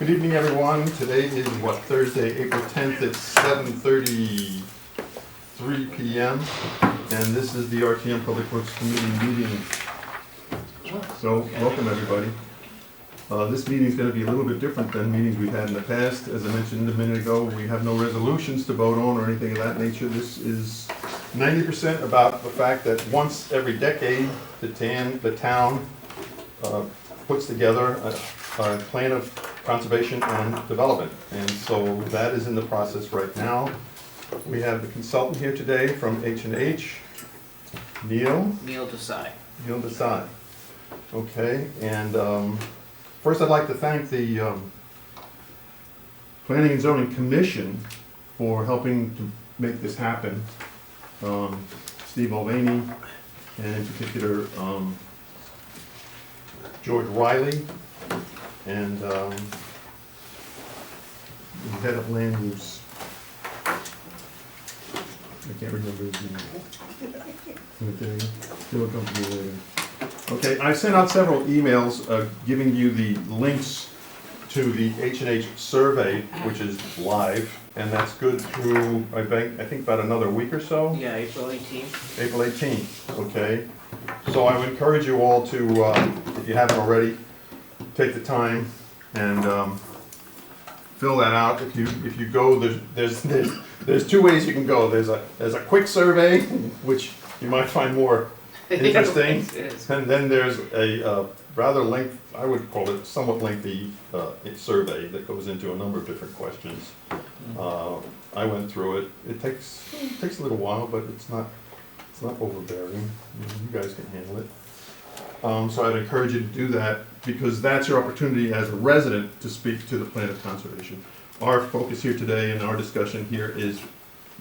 Good evening, everyone. Today is, Thursday, April 10th at 7:33 p.m. And this is the RTM Public Works Committee meeting. So, welcome, everybody. This meeting is going to be a little bit different than meetings we've had in the past. As I mentioned a minute ago, we have no resolutions to vote on or anything of that nature. This is 90% about the fact that once every decade, the town puts together a plan of conservation and development. And so that is in the process right now. We have the consultant here today from H&H, Neil Desai. Neil Desai. Okay, and first I'd like to thank the Planning and Zoning Commission for helping to make this happen. Steve Mulvaney, and in particular George Riley, and the head of land use. I can't remember his name. Okay, he'll come to me later. Okay, I sent out several emails giving you the links to the H&H survey, which is live, and that's good through, I think about another week or so. Yeah, April 18th. April 18th, okay? So I would encourage you all to, if you haven't already, take the time and fill that out. If you go, there's two ways you can go. There's a quick survey, which you might find more interesting, and then there's a rather lengthy, I would call it somewhat lengthy survey that goes into a number of different questions. I went through it. It takes a little while, but it's not overbearing. You guys can handle it. So I'd encourage you to do that, because that's your opportunity as a resident to speak to the plan of conservation. Our focus here today and our discussion here is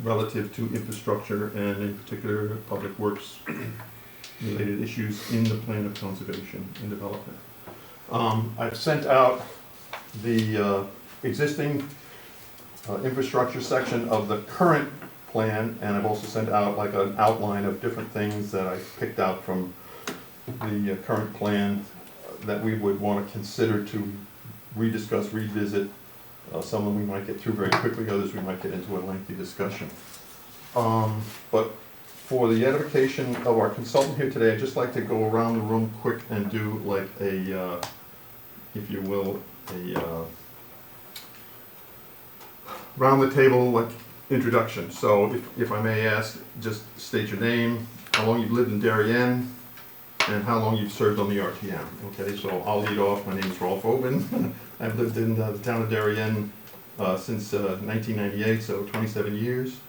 relative to infrastructure and in particular public works related issues in the plan of conservation and development. I've sent out the existing infrastructure section of the current plan, and I've also sent out like an outline of different things that I picked out from the current plan that we would want to consider to rediscuss, revisit. Some of them we might get through very quickly, others we might get into a lengthy discussion. But for the edification of our consultant here today, I'd just like to go around the room quick and do like a, if you will, a round the table like introduction. So if I may ask, just state your name, how long you've lived in Darien, and how long you've served on the RTM. Okay, so I'll lead off. My name is Ralph Obin. I've lived in the town of Darien since 1998, so 27 years.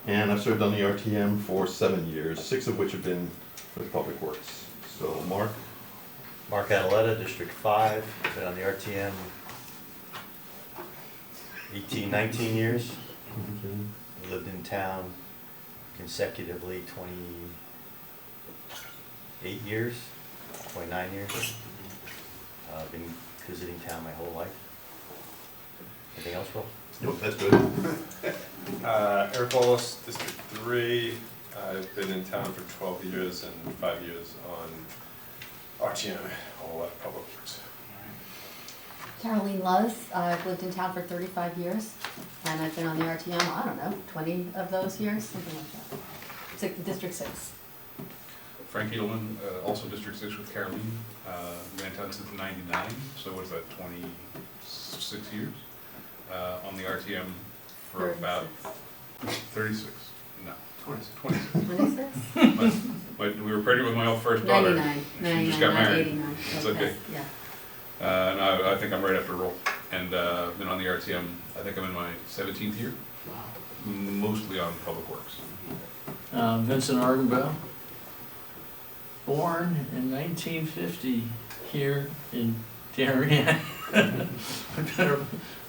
And I've served on the RTM for 7 years, 6 of which have been for the Public Works. So, Mark? Mark Adeletta, District 5, been on the RTM 19 years. Lived in town consecutively 28 years, 29 years. Been visiting town my whole life. Anything else, Will? Nope, that's good. Eric Wallace, District 3. I've been in town for 12 years and 5 years on RTM, all at Public Works. Caroline Luz, I've lived in town for 35 years, and I've been on the RTM, I don't know, 20 of those years, something like that. District 6. Frank Edelman, also District 6 with Caroline, ran town since '99, so what is that, 26 years? On the RTM for 36. About 36, no, 26. 26? But we were pregnant with my first daughter. 99, She just got married. 89. It's okay. Yeah. And I think I'm right after roll. And been on the RTM, I think I'm in my 17th year. Wow. Mostly on Public Works. Vincent Argenbow, born in 1950 here in Darien.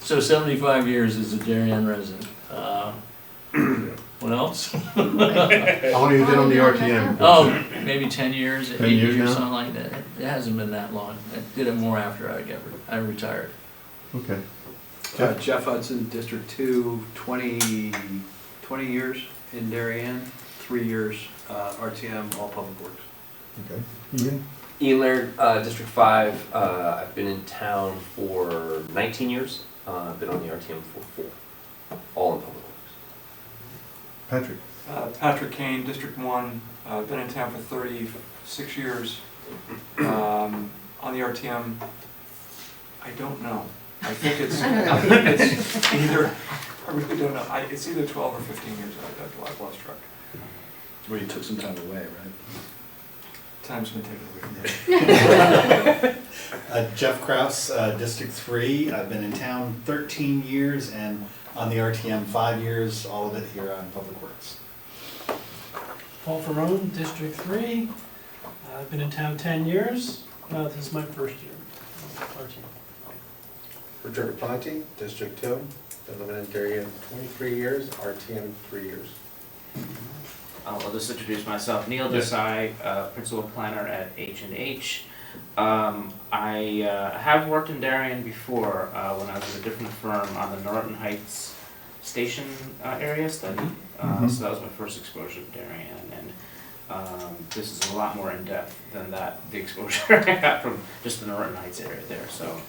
So 75 years as a Darien resident. What else? How long have you been on the RTM? Oh, maybe 10 years, 8 years now? something like that. It hasn't been that long. I did it more after I retired. Okay. Jeff Hudson, District 2, 20 years in Darien, 3 years RTM, all Public Works. Okay. Ian? Ian Laird, District 5. I've been in town for 19 years. I've been on the RTM for 4, all in public works. Patrick? Patrick Kane, District 1, been in town for 36 years. On the RTM, I don't know. I think it's either, I really don't know. It's either 12 or 15 years. I've lost track. Well, you took some time away, right? Time's been taken away from me. Jeff Kraus, District 3. I've been in town 13 years and on the RTM 5 years, all of it here on Public Works. Paul Ferrone, District 3. I've been in town 10 years. This is my first year on RTM. Richard Ponte, District 2. Been living in Darien 23 years, RTM 3 years. I'll just introduce myself. Neil Desai, Principal Planner at H&H. I have worked in Darien before when I was at a different firm on the Norton Heights Station area study. So that was my first exposure to Darien, and this is a lot more in-depth than the exposure I got from just the Norton Heights area there. So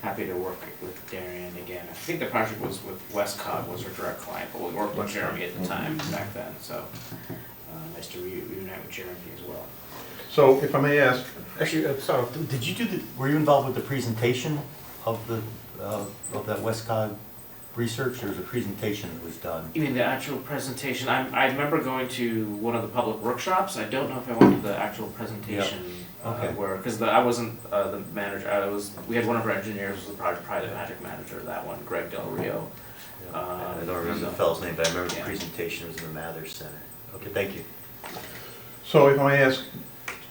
happy to work with Darien again. I think the project was with Westcott, was our direct client, but we worked with Jeremy at the time back then. So nice to reunite with Jeremy as well. So if I may ask, Actually, sorry, were you involved with the presentation of that Westcog research? There was a presentation that was done. You mean the actual presentation? I remember going to one of the public workshops. I don't know if I went to the actual presentation. Okay. Because I wasn't the manager. We had one of our engineers was the project magic manager of that one, Greg Del Rio. I don't remember the fellow's name, but I remember the Yeah. presentation was in the Mathers Center. Okay, thank you. so if I may ask,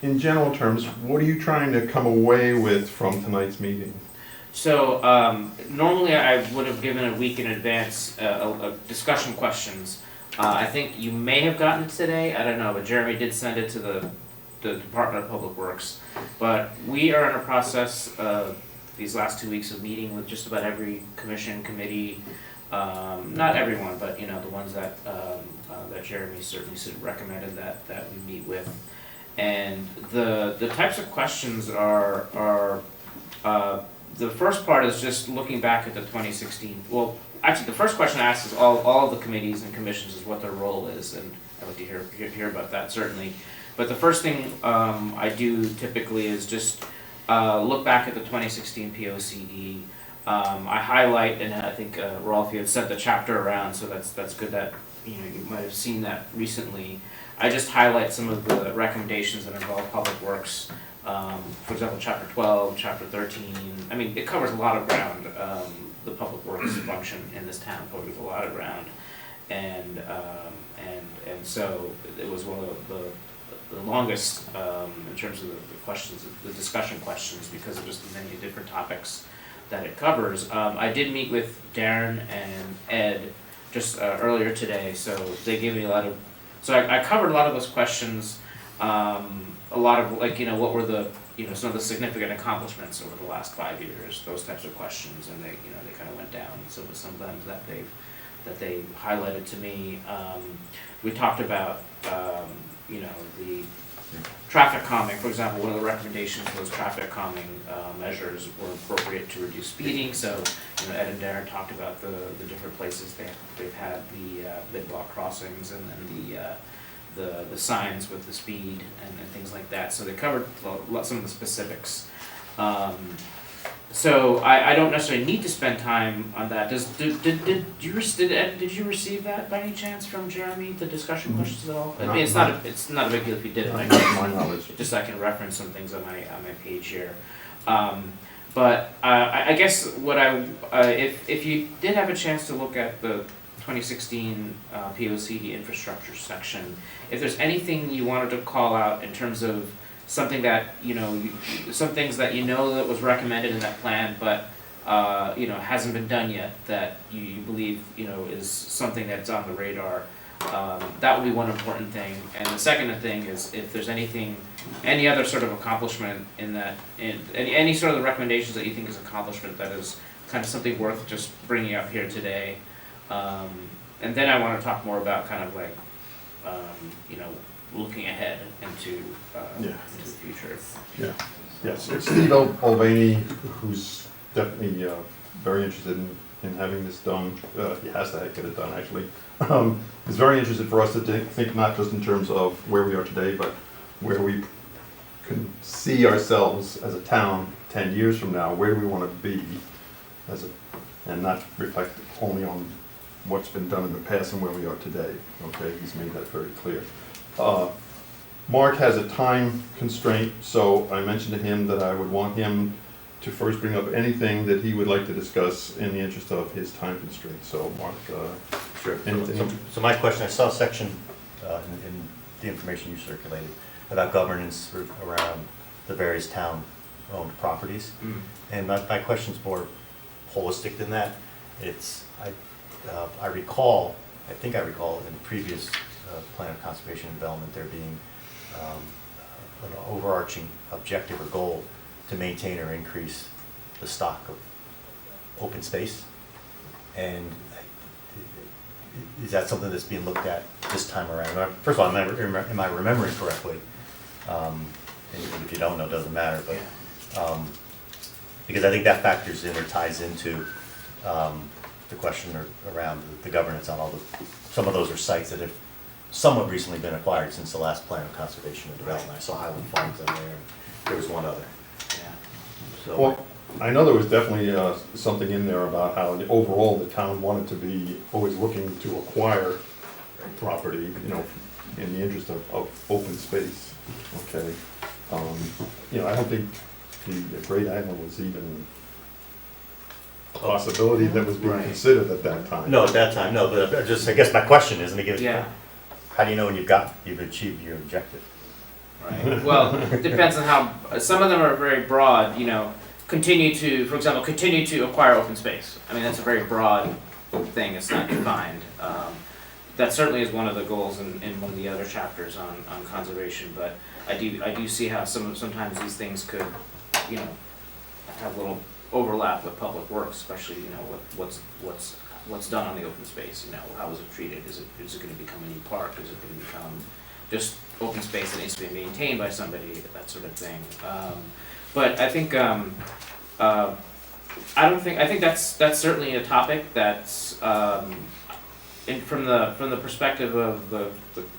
in general terms, what are you trying to come away with from tonight's meeting? So normally I would have given a week in advance a discussion questions. I think you may have gotten it today. I don't know, but Jeremy did send it to the Department of Public Works. But we are in a process these last 2 weeks of meeting with just about every commission, committee, not everyone, but the ones that Jeremy certainly recommended that we meet with. And the types of questions are the first part is just looking back at the 2016. Well, actually, the first question I asked is all of the committees and commissions is what their role is, and I'd like to hear about that certainly. But the first thing I do typically is just look back at the 2016 POCD. I highlight, and I think Ralph, you had sent the chapter around, so that's good that you might have seen that recently. I just highlight some of the recommendations that involve public works. For example, Chapter 12, Chapter 13. I mean, it covers a lot of ground. The public works function in this town covers a lot of ground, and so it was one of the longest in terms of the questions, the discussion questions, because of just the many different topics that it covers. I did meet with Darren and Ed just earlier today, so they gave me a lot of. So I covered a lot of those questions. A lot of what were the some of the significant accomplishments over the last 5 years, those types of questions, and they kind of went down some of them that they highlighted to me. We talked about the traffic calming, for example. One of the recommendations was traffic calming measures were appropriate to reduce speeding. So Ed and Darren talked about the different places they've had the mid-block crossings, and then the signs with the speed and things like that. So they covered some of the specifics. So I don't necessarily need to spend time on that. Did you receive that by any chance from Jeremy, the discussion questions at all? I mean, it's not a big deal if you did. Not to my knowledge. Just I can reference some things on my page here. But I guess what if you did have a chance to look at the 2016 POCD infrastructure section, if there's anything you wanted to call out in terms of something that some things that that was recommended in that plan, but hasn't been done yet, that you believe is something that's on the radar, that would be one important thing. And the second thing is if there's any other sort of accomplishment in that, any sort of the recommendations that you think is accomplishment that is kind of something worth just bringing up here today. And then I want to talk more about kind of like looking ahead into Yeah. into the future. Yeah, yes, it's Steve Mulvaney, who's definitely very interested in having this done. He has to get it done, actually. He's very interested for us to think not just in terms of where we are today, but where we can see ourselves as a town 10 years from now. Where do we want to be as a, and not reflect only on what's been done in the past and where we are today. Okay, he's made that very clear. Mark has a time constraint, so I mentioned to him that I would want him to first bring up anything that he would like to discuss in the interest of his time constraint. So Mark, Sure. anything? So my question, I saw a section in the information you circulated about governance around the various town-owned properties. Mm. And my question's more holistic than that. It's, I recall, I think I recall in the previous plan of conservation and development there being an overarching objective or goal to maintain or increase the stock of open space. And is that something that's being looked at this time around? First of all, am I remembering correctly? And if you don't know, it doesn't matter, but because I think that factors in or ties into the question around the governance on all some of those are sites that have somewhat recently been acquired since the last plan of conservation and development. I saw Highland Farms in there, and there was one other. Yeah. So, Well, I know there was definitely something in there about how overall the town wanted to be always looking to acquire property, you know, in the interest of open space. Okay. I don't think the Great Island was even a possibility that was being Right. considered at that time. no, at that time, no, but I guess my question is, and again, Yeah. how do you know when you've achieved your objective? Right. Well, it depends on how, some of them are very broad, continue to, for example, continue to acquire open space. I mean, that's a very broad thing, it's not defined. That certainly is one of the goals in one of the other chapters on conservation, but I do see how sometimes these things could, have a little overlap with public works, especially, what's done on the open space, how is it treated? Is it gonna become a new park? Is it gonna become just open space that needs to be maintained by somebody, that sort of thing. But I think, I think that's certainly a topic that's, from the perspective of the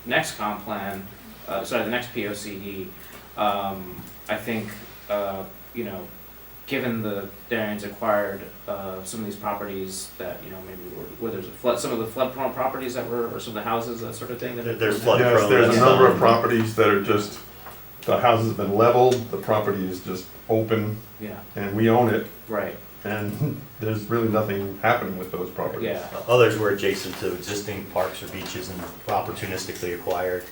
next Comm plan, the next POCD, I think, given the Darien's acquired some of these properties that, maybe where there's a flood, some of the flood-prone properties that were, or some of the houses, that sort of thing that. There's flood Yes, prone. there's a that's number done. of properties that are just, the house has been leveled, the property is just open, Yeah, and we own it, right, and there's really nothing happening with those properties. yeah. Others were adjacent to existing parks or beaches and opportunistically acquired.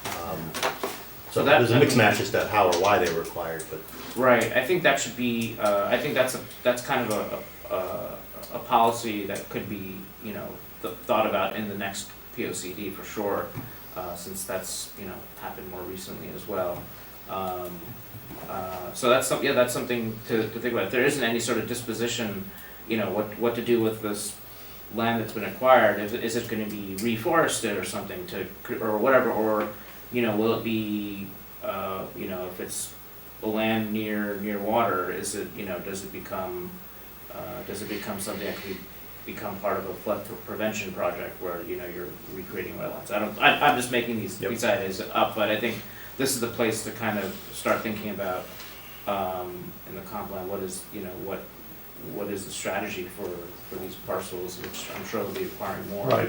So So that- there's a mixed match as to how or why they were acquired, but Right, I think that should be, I think that's kind of a policy that could be, thought about in the next POCD for sure, since that's, happened more recently as well. So that's something to think about. If there isn't any sort of disposition, what to do with this land that's been acquired, is it gonna be reforested or something or whatever, or, will it be, if it's a land near water, is it, does it become something that could become part of a flood prevention project where, you're recreating wetlands? I'm just making these ideas up, but I think this is the place to kind of start thinking about, in the comp plan, what is the strategy for these parcels, which I'm sure they'll be acquiring more. Right,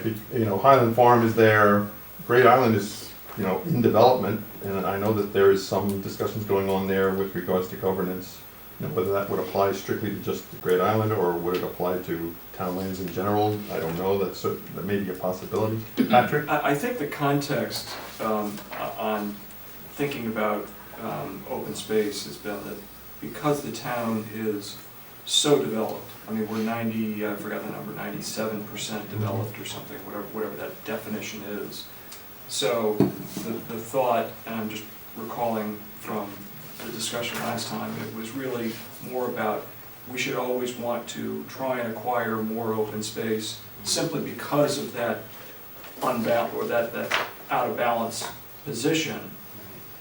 Highland Farm is there, Great Island is, in development, and I know that there is some discussions going on there with regards to governance. Whether that would apply strictly to just the Great Island, or would it apply to town lands in general, I don't know, that may be a possibility. Patrick? I think the context on thinking about open space has been that because the town is so developed, I mean, we're 90, I forgot the number, 97% developed or something, whatever that definition is. So the thought, and I'm just recalling from the discussion last time, it was really more about we should always want to try and acquire more open space simply because of that unbound or that out of balance position.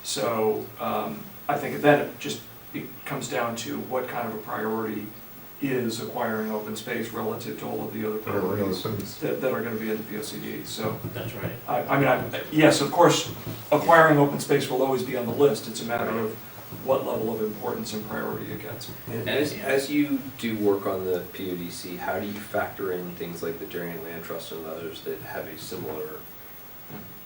So I think then it just comes down to what kind of a priority is acquiring open space relative to all of the other priorities that are going to be in the POCD. So That's right. I mean, yes, of course, acquiring open space will always be on the list. It's a matter of what level of importance and priority it gets. And as you do work on the PODC, how do you factor in things like the Darien Land Trust and others that have a similar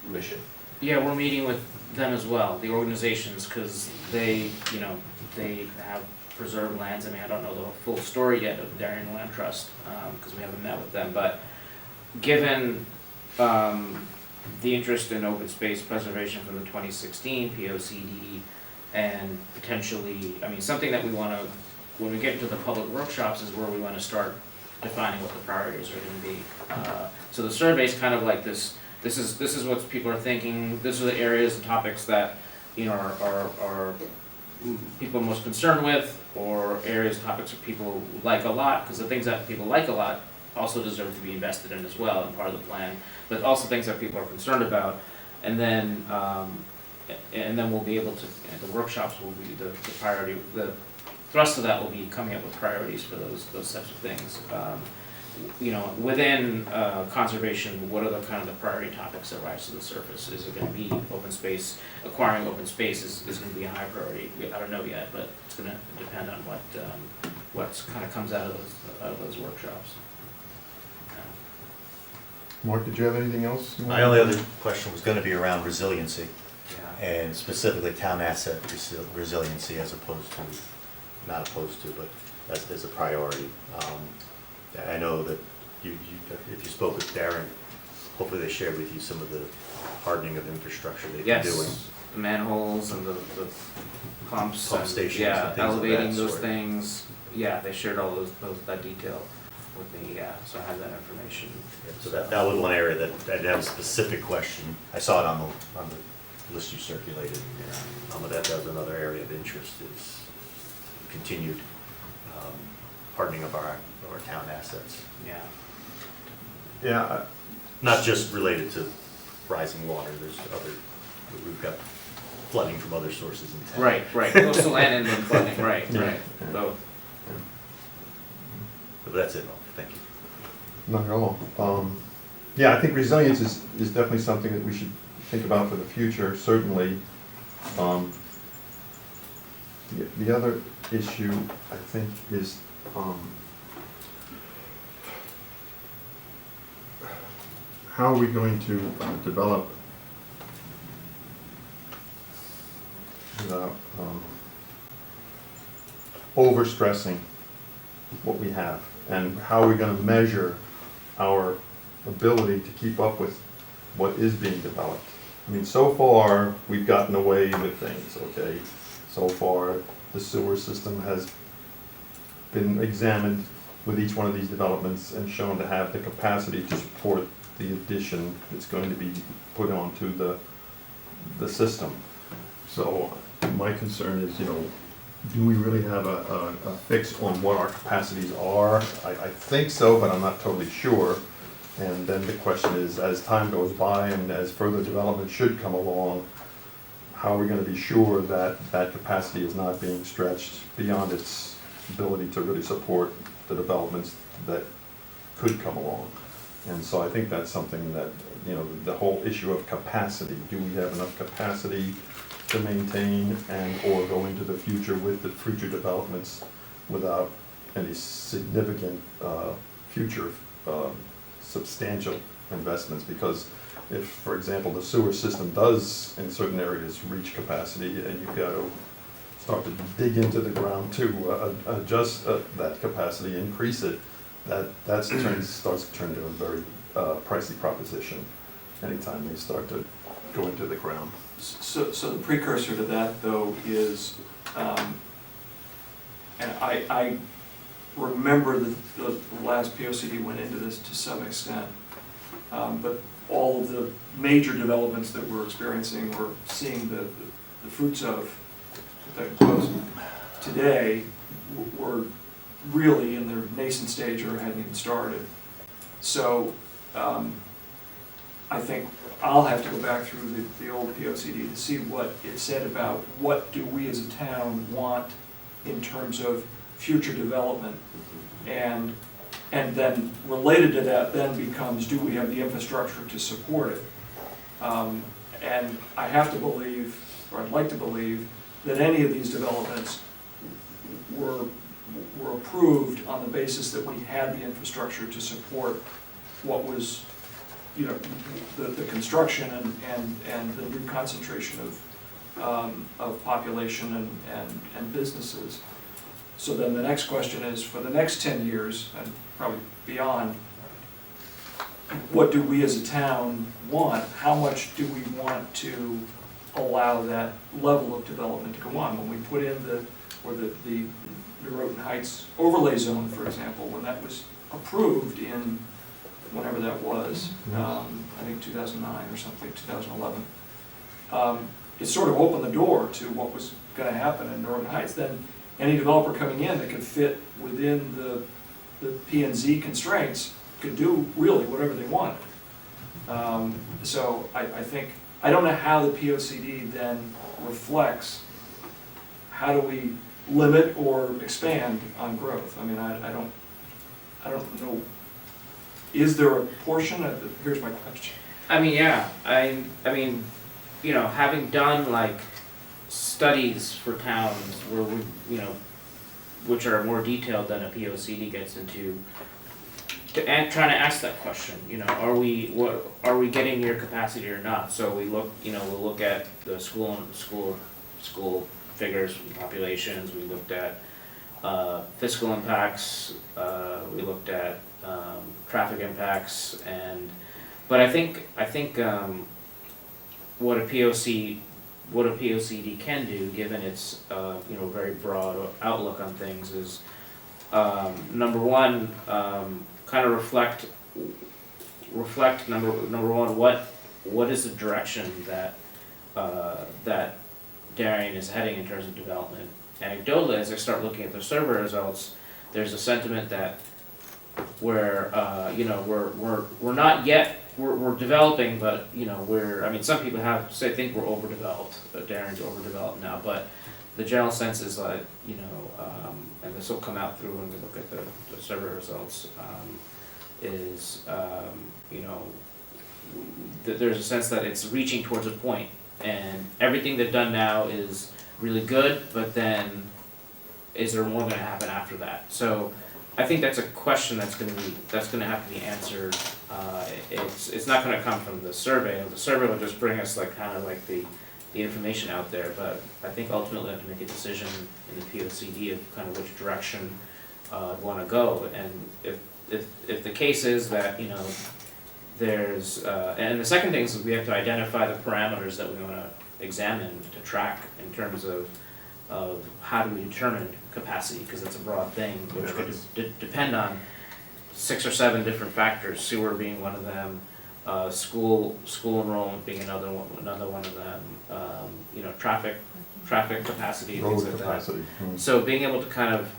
mission? Yeah, we're meeting with them as well, the organizations, because they, you know, they have preserved lands. I mean, I don't know the full story yet of the Darien Land Trust, because we haven't met with them, but given the interest in open space preservation from the 2016 POCD, and potentially, I mean, something that we want to, when we get into the public workshops is where we want to start defining what the priorities are going to be. So the survey is kind of like this is what people are thinking, these are the areas and topics that, you know, are people most concerned with, or areas, topics that people like a lot, because the things that people like a lot also deserve to be invested in as well and part of the plan, but also things that people are concerned about. And then we'll be able to, at the workshops will be the priority, the thrust of that will be coming up with priorities for those types of things. You know, within conservation, what are the kind of the priority topics that rise to the surface? Is it going to be open space? Acquiring open space is going to be a high priority. I don't know yet, but it's going to depend on what kind of comes out of those workshops. Mark, did you have anything else? My only other question was going to be around resiliency, Yeah. and specifically town asset resiliency as opposed to, not opposed to, but as a priority. I know that if you spoke with Darren, hopefully they shared with you some of the hardening of infrastructure they've been doing. Yes, the manholes and the pumps. Pump and, stations yeah, and things of elevating that those sort. things. Yeah, they shared all that detail with me, yeah, so I have that information. Yeah, so that was one area that I'd have a specific question. I saw it on the list you circulated. But that was another area of interest, is continued hardening of our town assets. Yeah. Yeah, Not just related to rising water, there's we've got flooding from other sources in town. Right, coastal land and then flooding, right, both. But that's it, thank you. not at all. Yeah, I think resilience is definitely something that we should think about for the future, certainly. The other issue, I think, is how are we going to develop without overstressing what we have, and how are we going to measure our ability to keep up with what is being developed. I mean, so far, we've gotten away with things, okay? So far, the sewer system has been examined with each one of these developments and shown to have the capacity to support the addition that's going to be put onto the system. So my concern is, do we really have a fix on what our capacities are? I think so, but I'm not totally sure. And then the question is, as time goes by and as further development should come along, how are we going to be sure that that capacity is not being stretched beyond its ability to really support the developments that could come along? And so I think that's something that, the whole issue of capacity. Do we have enough capacity to maintain and or go into the future with the future developments without any significant future substantial investments? Because if, for example, the sewer system does in certain areas reach capacity and you've got to start to dig into the ground to adjust that capacity, increase it, that starts to turn into a very pricey proposition anytime they start to go into the ground. So the precursor to that, though, is, and I remember the last POCD went into this to some extent, but all of the major developments that we're experiencing, we're seeing the fruits of, I suppose, today, were really in their nascent stage or hadn't even started. So I think I'll have to go back through the old POCD to see what it said about what do we as a town want in terms of future development. And then related to that then becomes, do we have the infrastructure to support it? And I have to believe, or I'd like to believe, that any of these developments were approved on the basis that we had the infrastructure to support what was, you know, the construction and the new concentration of population and businesses. So then the next question is, for the next 10 years, and probably beyond, what do we as a town want? How much do we want to allow that level of development to go on? When we put in the Norotan Heights overlay zone, for example, when that was approved in whenever that was, I think 2009 or something, 2011, it sort of opened the door to what was going to happen in Norotan Heights. Then any developer coming in that could fit within the P&Z constraints could do really whatever they wanted. So I think, I don't know how the POCD then reflects how do we limit or expand on growth. I mean, I don't know. Is there a portion of the, here's my question. I mean, yeah, I mean, you know, having done like studies for towns where we, you know, which are more detailed than a POCD gets into, trying to ask that question, you know, are we getting near capacity or not? So we look, you know, we'll look at the school figures, populations. We looked at fiscal impacts. We looked at traffic impacts, but I think what a POCD can do, given its you know, very broad outlook on things, is number one, kind of reflect number one, what is the direction that that Darien is heading in terms of development. Anecdotally, as I start looking at the survey results, there's a sentiment that we're you know, we're not yet, we're developing, but you know, I mean, some people think we're overdeveloped, Darien's overdeveloped now, but the general sense is that, you know, and this will come out through when we look at the survey results, is you know, there's a sense that it's reaching towards a point, and everything they've done now is really good, but then is there more going to happen after that? So I think that's a question that's going to have to be answered. It's not going to come from the survey. The survey will just bring us like kind of like the information out there, but I think ultimately we have to make a decision in the POCD of kind of which direction we want to go. And if the case is that, you know, there's and the second thing is we have to identify the parameters that we want to examine to track in terms of how do we determine capacity, because it's a broad thing which could depend on 6 or 7 different factors, sewer being one of them, school enrollment being another one of them, you know, traffic capacity, things like that. So being able to kind of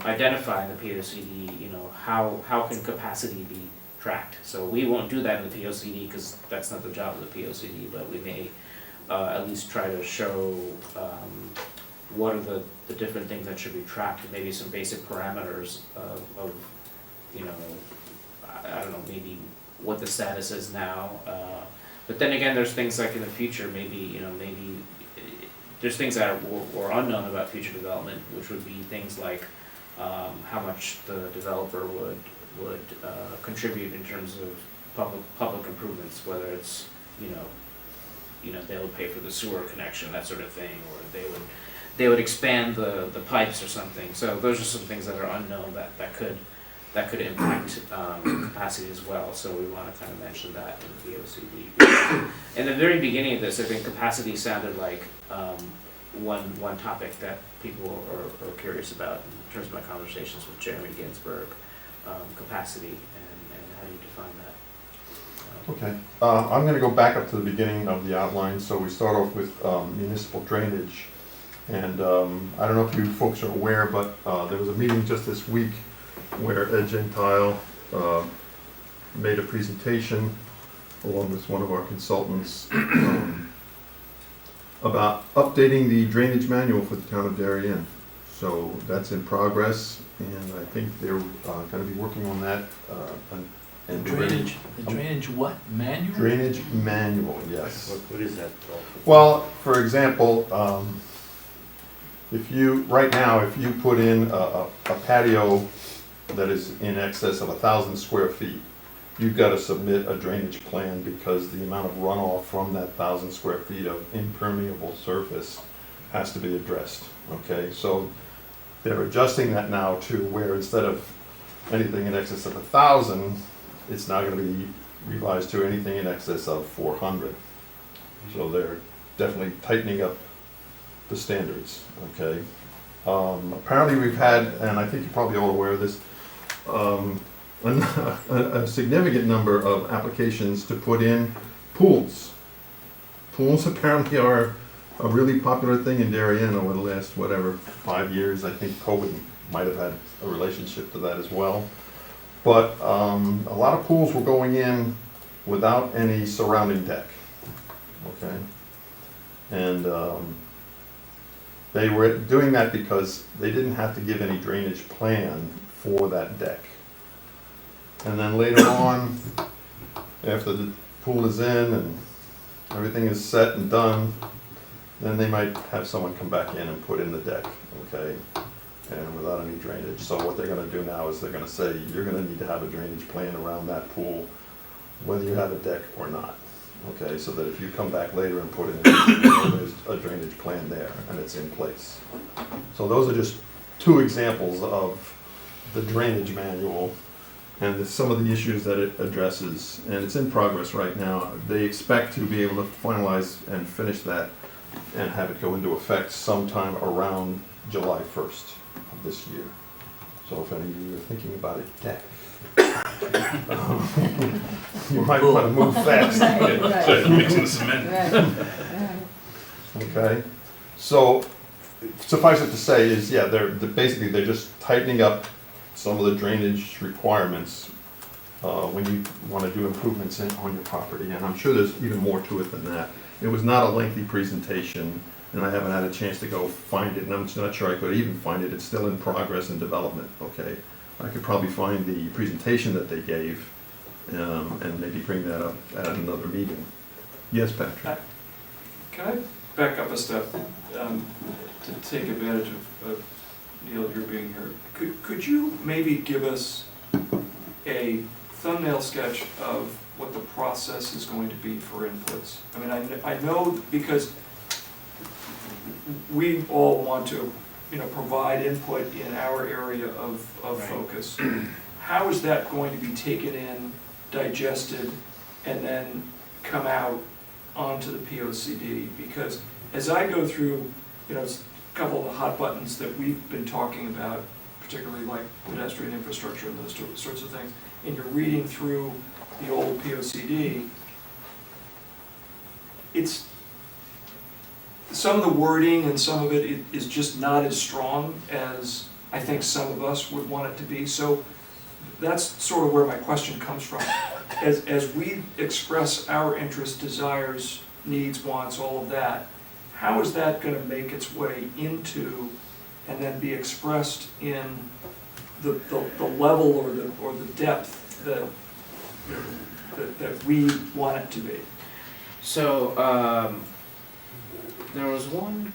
identify in the POCD, you know, how can capacity be tracked. So we won't do that in the POCD because that's not the job of the POCD, but we may at least try to show what are the different things that should be tracked, maybe some basic parameters of you know, I don't know, maybe what the status is now. But then again, there's things like in the future, maybe, you know, maybe there's things that were unknown about future development, which would be things like how much the developer would contribute in terms of public improvements, whether it's, you know, they would pay for the sewer connection, that sort of thing, or they would expand the pipes or something. So those are some things that are unknown that could impact capacity as well. So we want to kind of mention that in the POCD. In the very beginning of this, I think capacity sounded like one topic that people are curious about in terms of my conversations with Jeremy Ginsburg, capacity and how do you define that? Okay, I'm going to go back up to the beginning of the outline. So we start off with municipal drainage. And I don't know if you folks are aware, but there was a meeting just this week where Ed Gentile made a presentation along with one of our consultants, about updating the drainage manual for the town of Darien. So that's in progress, and I think they're gonna be working on that. And Drainage, the drainage what, manual? Drainage manual, yes. What is that? Well, for example, if you, right now, if you put in a patio that is in excess of 1,000 square feet, you've got to submit a drainage plan because the amount of runoff from that 1,000 square feet of impermeable surface has to be addressed, okay? So they're adjusting that now to where instead of anything in excess of 1,000, it's now going to be revised to anything in excess of 400. So they're definitely tightening up the standards, okay? Apparently we've had, and I think you're probably all aware of this, a significant number of applications to put in pools. Pools apparently are a really popular thing in Darien over the last, 5 years. I think COVID might have had a relationship to that as well. But a lot of pools were going in without any surrounding deck, okay? And they were doing that because they didn't have to give any drainage plan for that deck. And then later on, after the pool is in and everything is set and done, then they might have someone come back in and put in the deck, okay? And without any drainage. So what they're gonna do now is they're gonna say, you're gonna need to have a drainage plan around that pool, whether you have a deck or not. Okay, so that if you come back later and put in, there's a drainage plan there and it's in place. So those are just two examples of the drainage manual and some of the issues that it addresses. And it's in progress right now. They expect to be able to finalize and finish that and have it go into effect sometime around July 1st of this year. So if any of you are thinking about a deck, you might want to move fast. So mixing the cement. Okay, so suffice it to say is, yeah, they're basically just tightening up some of the drainage requirements when you want to do improvements on your property, and I'm sure there's even more to it than that. It was not a lengthy presentation, and I haven't had a chance to go find it, and I'm not sure I could even find it. It's still in progress and development, okay? I could probably find the presentation that they gave and maybe bring that up at another meeting. Yes, Patrick? Can I back up a step to take advantage of Neil, your being here? Could you maybe give us a thumbnail sketch of what the process is going to be for inputs? I mean, I know because we all want to, provide input in our area of focus. How is that going to be taken in, digested, and then come out onto the POCD? Because as I go through, a couple of the hot buttons that we've been talking about, particularly like pedestrian infrastructure and those sorts of things, and you're reading through the old POCD, it's some of the wording and some of it is just not as strong as I think some of us would want it to be. So that's sort of where my question comes from. As we express our interests, desires, needs, wants, all of that, how is that going to make its way into and then be expressed in the level or the depth that we want it to be? So, there was one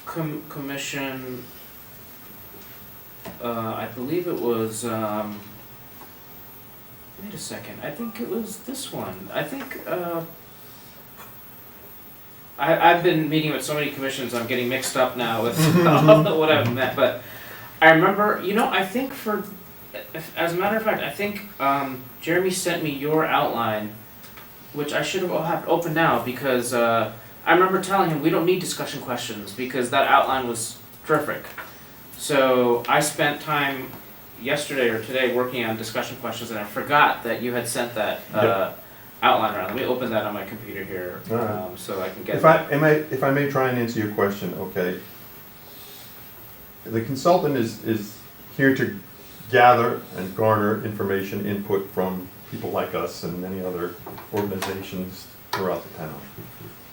commission, I believe it was, wait a second, I think it was this one. I think, I've been meeting with so many commissions, I'm getting mixed up now with what I've met, but I remember, I think as a matter of fact, I think Jeremy sent me your outline, which I should have opened now, because I remember telling him we don't need discussion questions because that outline was terrific. So I spent time yesterday or today working on discussion questions, and I forgot that you had sent that outline around. Let me open that on my computer here, so I can get. If I may try and answer your question, okay. The consultant is here to gather and garner information, input from people like us and many other organizations throughout the town.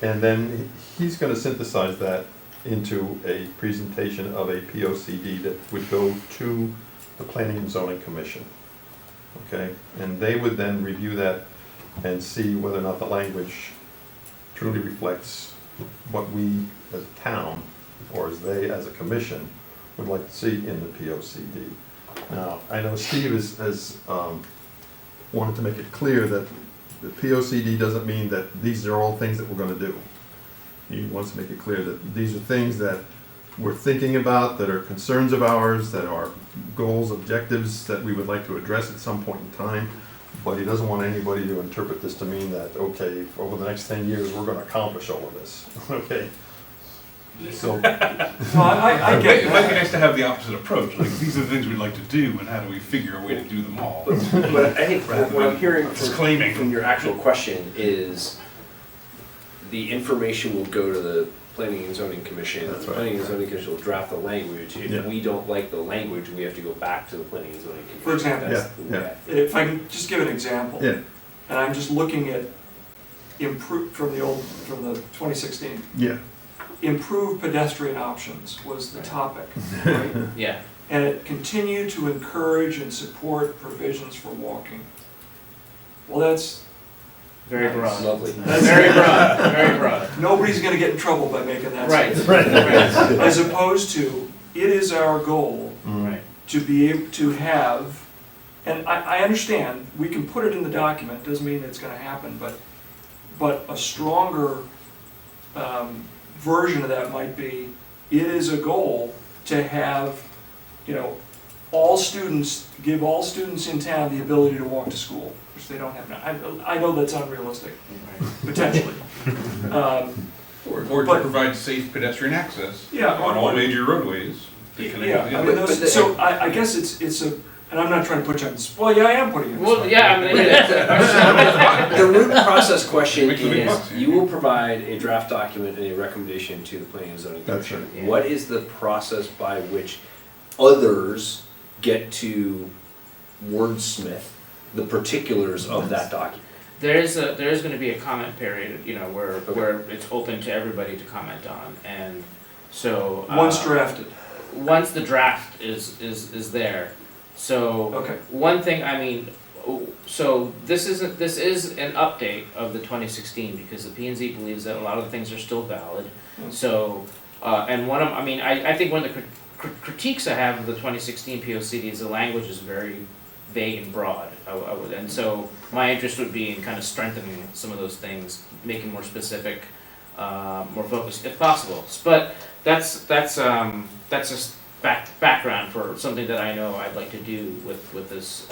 And then he's gonna synthesize that into a presentation of a POCD that would go to the Planning and Zoning Commission. Okay, and they would then review that and see whether or not the language truly reflects what we as a town, or as they as a commission, would like to see in the POCD. Now, I know Steve has wanted to make it clear that the POCD doesn't mean that these are all things that we're gonna do. He wants to make it clear that these are things that we're thinking about, that are concerns of ours, that are goals, objectives that we would like to address at some point in time. But he doesn't want anybody to interpret this to mean that, okay, over the next 10 years, we're gonna accomplish all of this, okay? So, No, I get It might be that. nice to have the opposite approach, like, these are the things we'd like to do, and how do we figure a way to do them all? But I think what I'm hearing Disclaiming. from your actual question is the information will go to the Planning and Zoning Commission. That's The right. Planning and Zoning Commission will draft the language. Yeah. If we don't like the language, we have to go back to the Planning and Zoning Commission. For example. That's Yeah, the way yeah. I feel. If I can just give an example. yeah, And I'm just looking at improve, from the 2016. yeah, Improve pedestrian options was the topic, right? Yeah, And it continued to encourage and support provisions for walking. Well, that's, very Nice. broad. Lovely. that's Very broad, very broad. nobody's gonna get in trouble by making that Right, statement. right, As opposed to, it is our goal right. to be able to have, and I understand, we can put it in the document, doesn't mean it's gonna happen, but a stronger version of that might be, it is a goal to have, you know, give all students in town the ability to walk to school, which they don't have now. I know that's unrealistic, potentially. Or to But- provide safe pedestrian access Yeah, on all major roadways. to connect Yeah, with the I other. mean, those, so I guess it's a, and I'm not trying to put you on the spot, well, yeah, I am putting you on the Well, spot. yeah, I mean, The root process question Make the big is, bucks. you will provide a draft document and a recommendation to the Planning and Zoning That's Commission. right. What is the process by which others get to wordsmith the particulars of that document? there is gonna be a comment period, you know, where it's open to everybody to comment on, and so. Once drafted, Once the draft is there, so. okay. One thing, I mean, so this is an update of the 2016, because the P and Z believes that a lot of the things are still valid. So, and I think one of the critiques I have of the 2016 POCD is the language is very vague and broad. And so my interest would be in kind of strengthening some of those things, making more specific, more focused if possible. But that's just background for something that I know I'd like to do with this,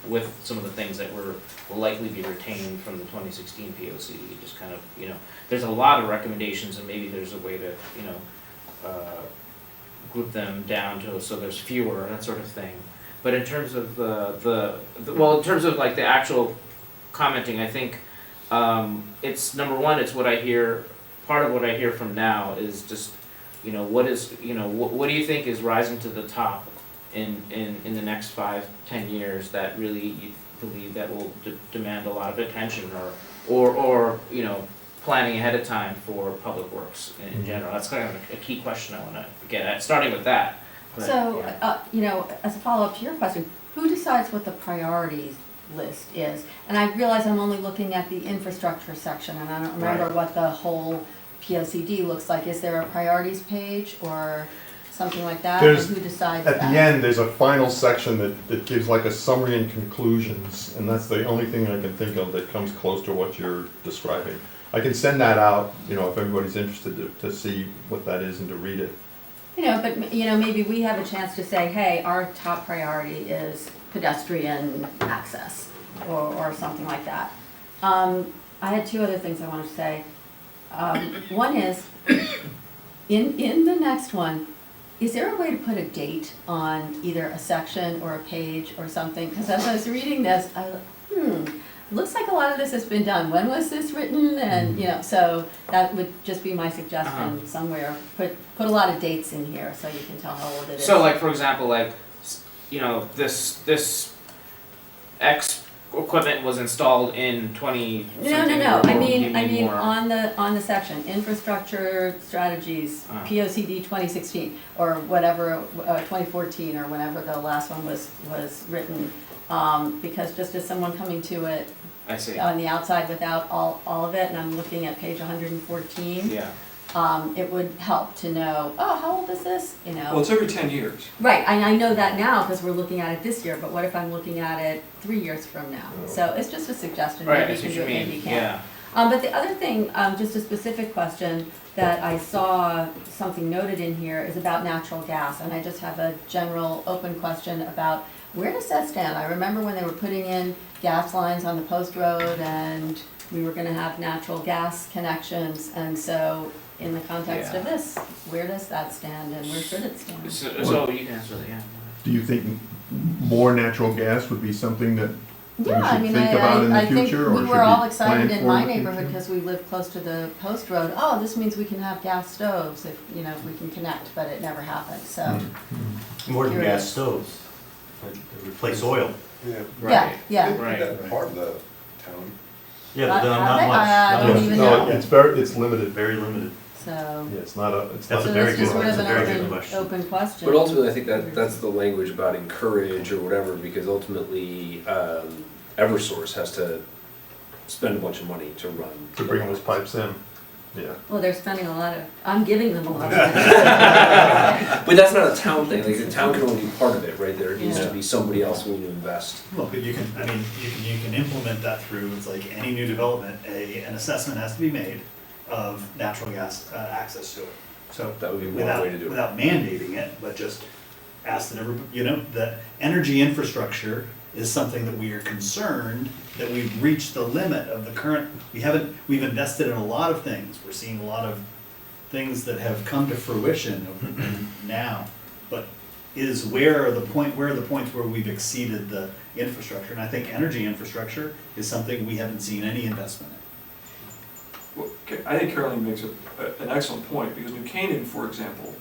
with some of the things that will likely be retained from the 2016 POCD. Just kind of, you know, there's a lot of recommendations, and maybe there's a way to, you know, group them down to so there's fewer, that sort of thing. But in terms of in terms of like the actual commenting, I think it's number one. It's what I hear. Part of what I hear from now is just, you know, what do you think is rising to the top in the next 5-10 years that really you believe that will demand a lot of attention, or you know, planning ahead of time for public works in general? That's kind of a key question I want to get at, starting with that. But, So, yeah. you know, as a follow-up to your question, who decides what the priorities list is? And I realize I'm only looking at the infrastructure section, and I don't remember Right. what the whole POCD looks like. Is there a priorities page or something like that? There's- And who decides At that? the end, there's a final section that gives like a summary and conclusions, and that's the only thing I can think of that comes close to what you're describing. I can send that out, you know, if everybody's interested to see what that is and to read it. You know, but, you know, maybe we have a chance to say, hey, our top priority is pedestrian access, or something like that. I had two other things I wanted to say. One is, in the next one, is there a way to put a date on either a section or a page or something? Because as I was reading this, looks like a lot of this has been done. When was this written? And, you know, so that would just be my suggestion somewhere. Put a lot of dates in here so you can tell how old it is. So, like, for example, like you know, this X equipment was installed in 20 No, something, no, or I do mean, you mean more? on the section, infrastructure strategies, Oh. POCD 2016, or whatever, 2014, or whenever the last one was written. Because just as someone coming to it I see. on the outside without all of it, and I'm looking at page 114, Yeah. it would help to know, oh, how old is this, you know? Well, it's every 10 years. Right, I know that now because we're looking at it this year, but what if I'm looking at it 3 years from now? So it's just a suggestion, Right, maybe I you see can what do you it, maybe mean, you can't. yeah. But the other thing, just a specific question that I saw something noted in here is about natural gas, and I just have a general open question about where does that stand? I remember when they were putting in gas lines on the post road and we were gonna have natural gas connections, and so in the context of Yeah. this, where does that stand and where should it stand? So you can answer that, yeah. Do you think more natural gas would be something that we Yeah, I should mean, think about in the I think future, or we should were all be excited planned in for my in the neighborhood future? because we live close to the post road. Oh, this means we can have gas stoves if, you know, if we can connect, but it never happened, so. More than Curious. gas stoves, they replace oil. Yeah. Yeah, yeah. Right. That's part of the town. Yeah, but Have not they? much. I Not don't much. even No, know. it's limited, Very limited. So, yeah, it's not a, it's That's not. a very so this is good- sort of that's a an very good open, question. open question. But ultimately, I think that's the language about encourage or whatever, because ultimately, Eversource has to spend a bunch of money to run. To bring those pipes in, yeah. Well, they're spending a lot of, I'm giving them a lot of money. But that's not a town thing, like the town can only be part of it, right? There needs Yeah. to be somebody else willing to invest. Well, but you can, I mean, you can implement that through, it's like any new development, an assessment has to be made of natural gas access to it. So That would be one without, way to do it. without mandating it, but just ask that everybody, you know, the energy infrastructure is something that we are concerned that we've reached the limit of the current, we've invested in a lot of things. We're seeing a lot of things that have come to fruition now. But where are the points where we've exceeded the infrastructure? And I think energy infrastructure is something we haven't seen any investment in. Well, I think Caroline makes an excellent point, because New Canaan, for example,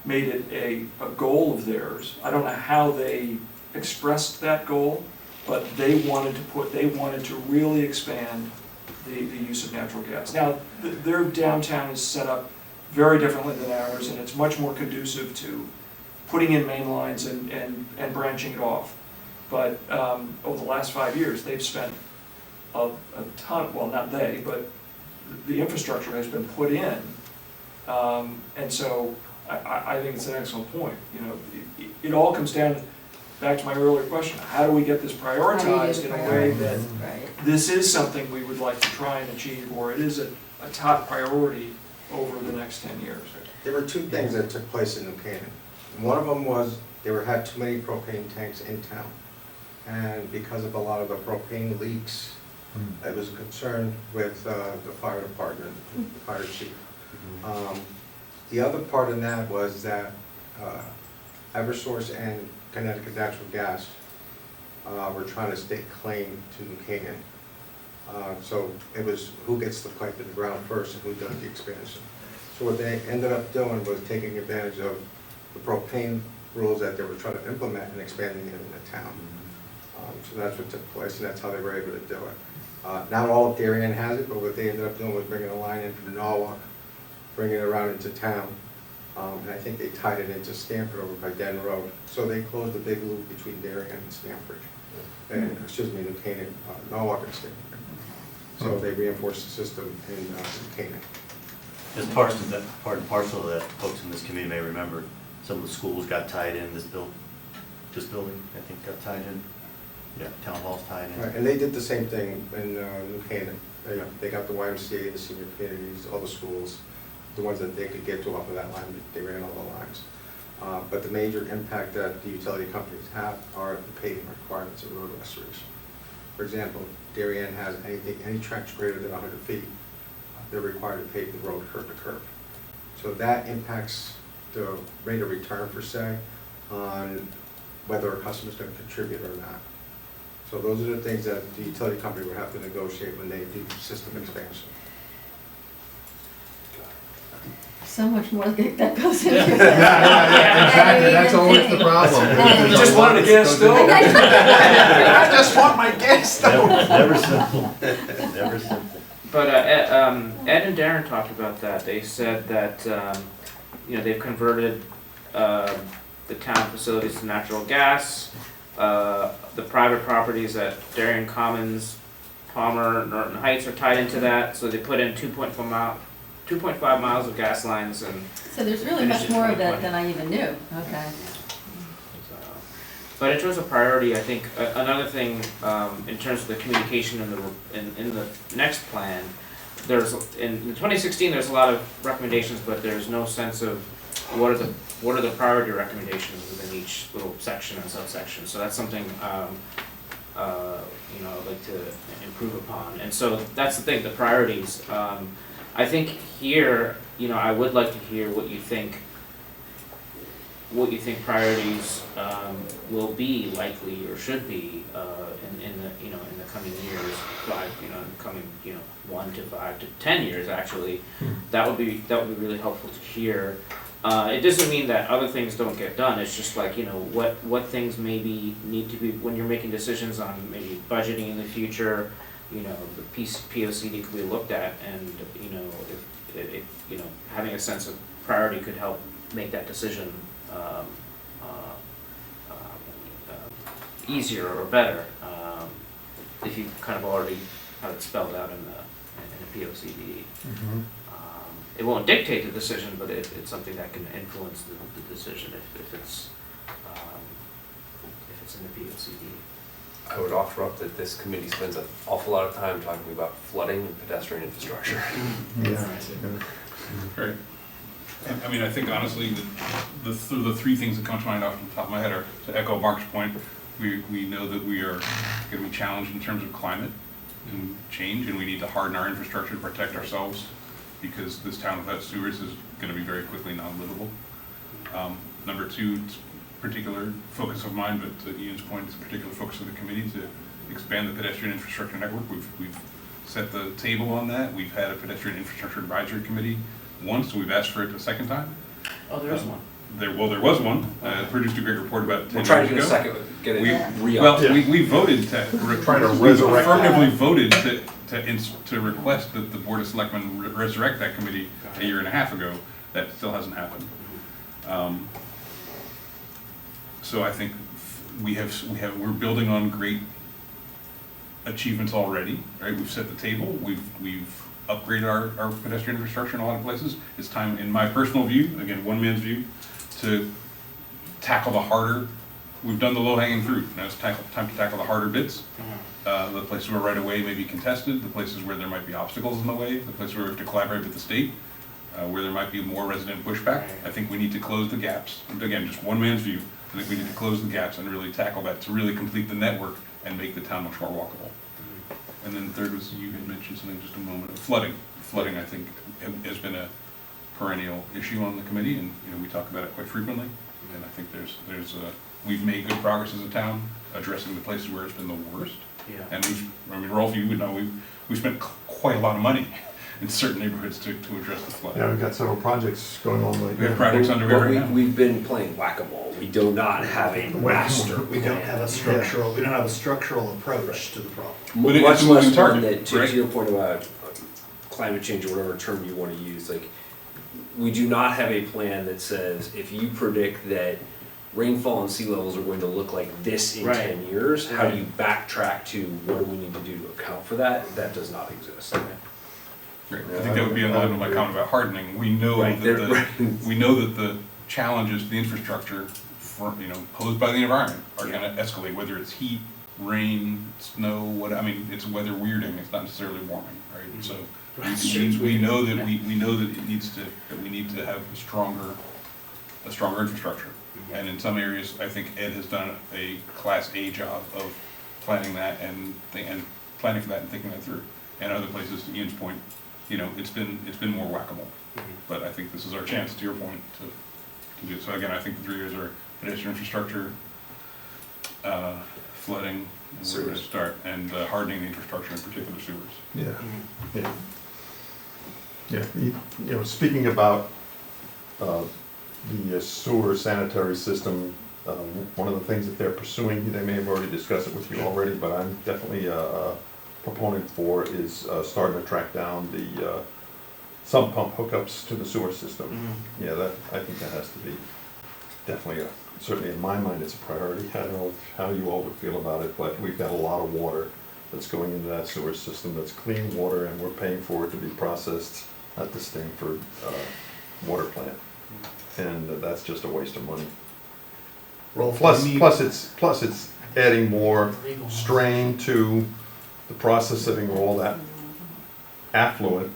made it a goal of theirs. I don't know how they expressed that goal, but they wanted to really expand the use of natural gas. Now, their downtown is set up very differently than ours, and it's much more conducive to putting in main lines and branching it off. But over the last 5 years, they've spent a ton, well, not they, but the infrastructure has been put in. And so I think it's an excellent point. You know, it all comes down, back to my earlier question, how do we get this prioritized in a way that Right. this is something we would like to try and achieve, or it is a top priority over the next 10 years? There were two things that took place in New Canaan. One of them was had too many propane tanks in town. And because of a lot of the propane leaks, it was a concern with the fire department, the fire chief. The other part of that was that Eversource and Connecticut Natural Gas were trying to stake claim to New Canaan. So it was who gets the pipe in the ground first and who does the expansion. So what they ended up doing was taking advantage of the propane rules that they were trying to implement and expanding it in the town. So that's what took place, and that's how they were able to do it. Not all of Darien has it, but what they ended up doing was bringing a line in from Norwalk, bringing it around into town. And I think they tied it into Stamford over by Den Road. So they closed the big loop between Darien and Stamford. And, excuse me, New Canaan, Norwalk and Stamford. So they reinforced the system in New Canaan. As part and parcel of that, folks in this committee may remember, some of the schools got tied in, this building, I think, got tied in. Yeah, town hall's tied in. Right, and they did the same thing in New Canaan. They got the YMCA, the senior communities, all the schools, the ones that they could get to off of that line, they ran all the lines. But the major impact that the utility companies have are the paving requirements of road restoration. For example, Darien has any trench greater than 100 feet, they're required to pave the road curb to curb. So that impacts the rate of return, per se, on whether a customer's going to contribute or not. So those are the things that the utility company would have to negotiate when they do system expansion. so much more that goes into Yeah, it. exactly, that's always the problem. You just wanted a gas stove? I just want my gas stove. Never simple, never simple. But Ed and Darren talked about that. They said that they've converted the town facilities to natural gas. The private properties at Darien Commons, Palmer, Norton Heights are tied into that. So they put in 2.5 miles of gas lines, and So there's really much more of that than I even knew, okay. but in terms of priority, I think another thing in terms of the communication in the next plan, in 2016 there's a lot of recommendations, but there's no sense of what are the priority recommendations within each little section and subsection. So that's something I'd like to improve upon. And so that's the thing, the priorities. I think here, I would like to hear what you think priorities will be likely or should be in the coming years, coming 1 to 5 to 10 years actually. That would be really helpful to hear. It doesn't mean that other things don't get done. It's just like what things maybe need to be when you're making decisions on maybe budgeting in the future. The POCD could be looked at, and if having a sense of priority could help make that decision easier or better if you kind of already have it spelled out in the POCD. It won't dictate the decision, but it's something that can influence the decision if it's in the POCD. I would offer up that this committee spends an awful lot of time talking about flooding and pedestrian infrastructure. Great. I mean, I think honestly, the three things that come to mind off the top of my head are, to echo Mark's point, we know that we are going to be challenged in terms of climate and change, and we need to harden our infrastructure to protect ourselves, because this town without sewers is going to be very quickly non-livable. Number two, it's a particular focus of mine, but to Ian's point, it's a particular focus of the committee to expand the pedestrian infrastructure network. We've set the table on that. We've had a pedestrian infrastructure advisory committee once, we've asked for it a second time. Oh, there is one. There was one. Produced a great report about 10 We're trying years to ago. get it Well, re-upped. we voted to Trying to we resurrect affirmatively voted to request that the Board of Selectmen resurrect that committee a year and a half ago. That still hasn't happened. So I think we're building on great achievements already, right? We've set the table. We've upgraded our pedestrian infrastructure in a lot of places. It's time, in my personal view, again, one man's view, to tackle the harder. We've done the low-hanging fruit. Now it's time to tackle the harder bits. The places where right-of-way may be contested, the places where there might be obstacles in the way, the places where we have to collaborate with the state, where there might be more resident pushback. I think we need to close the gaps. And again, just one man's view. I think we need to close the gaps and really tackle that to really complete the network and make the town much more walkable. And then third was, you had mentioned something just a moment, flooding. Flooding, I think, has been a perennial issue on the committee, and we talk about it quite frequently. And I think we've made good progress as a town addressing the places where it's been the worst. Yeah. And Ralph, you would know, we spent quite a lot of money in certain neighborhoods to address the flood. Yeah, we've got several projects going on right now. We have projects underway right now. We've been playing whack-a-mole. We do not have a master We don't have a plan. structural approach to the problem. But it's Much a moving less one target, that, to right? your point about climate change or whatever term you want to use, like, we do not have a plan that says, if you predict that rainfall and sea levels are going to look like this in Right. 10 years, how do you backtrack to what do we need to do to account for that? That does not exist. Great. I think that would be in line with my comment about hardening. We know Right, that the challenges to the infrastructure posed by the environment are going to escalate, whether it's heat, rain, snow, it's weather weirding. It's not necessarily warming, right? So we know that we need to have a stronger infrastructure. And in some areas, I think Ed has done a Class A job of planning that and planning for that and thinking that through. And other places, to Ian's point, it's been more whack-a-mole. But I think this is our chance, to your point, to do it. So again, I think the 3 areas are pedestrian infrastructure, flooding, and we're going to start, and hardening the infrastructure, in particular sewers. Yeah, yeah. Yeah, speaking about the sewer sanitary system, one of the things that they're pursuing, they may have already discussed it with you already, but I'm definitely a proponent for, is starting to track down the sump pump hookups to the sewer system. Yeah, that, I think that has to be definitely, certainly in my mind, it's a priority. I don't know how you all would feel about it, but we've got a lot of water that's going into that sewer system that's clean water, and we're paying for it to be processed at the Stanford water plant. And that's just a waste of money. Rolf, Plus, do you mean- plus it's adding more strain to the processing of all that affluent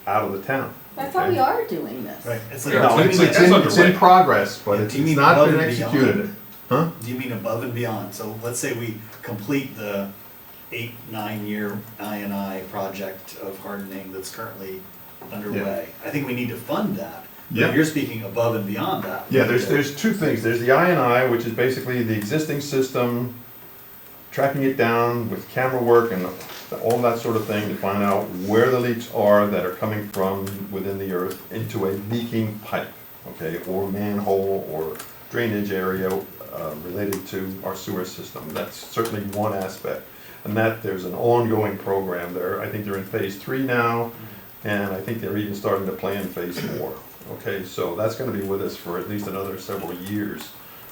out of the town. I thought we okay? are doing this. Right, it's like, No, do you it's, mean it's like- in, it's in progress, but Yeah, it's do you mean not above been and executed. beyond? Huh? Do you mean above and beyond? So let's say we complete the 8-9 year I&I project of hardening that's currently underway. I think we need to fund that. Yeah. But you're speaking above and beyond that. Yeah, there's two things. There's the I&I, which is basically the existing system, tracking it down with camera work and all that sort of thing to find out where the leaks are that are coming from within the earth into a leaking pipe, okay, or manhole or drainage area related to our sewer system. That's certainly one aspect. And that there's an ongoing program there. I think they're in phase 3 now, and I think they're even starting to plan phase 4. Okay, so that's gonna be with us for at least another several years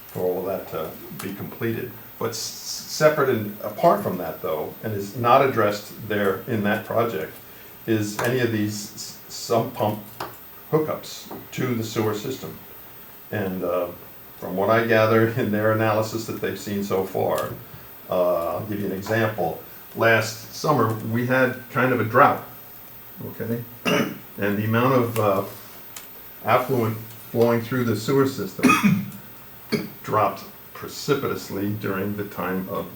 for all of that to be completed. But separate and apart from that though, and is not addressed there in that project, is any of these sump pump hookups to the sewer system. And from what I gather in their analysis that they've seen so far, I'll give you an example. Last summer, we had kind of a drought, okay? And the amount of affluent flowing through the sewer system dropped precipitously during the time of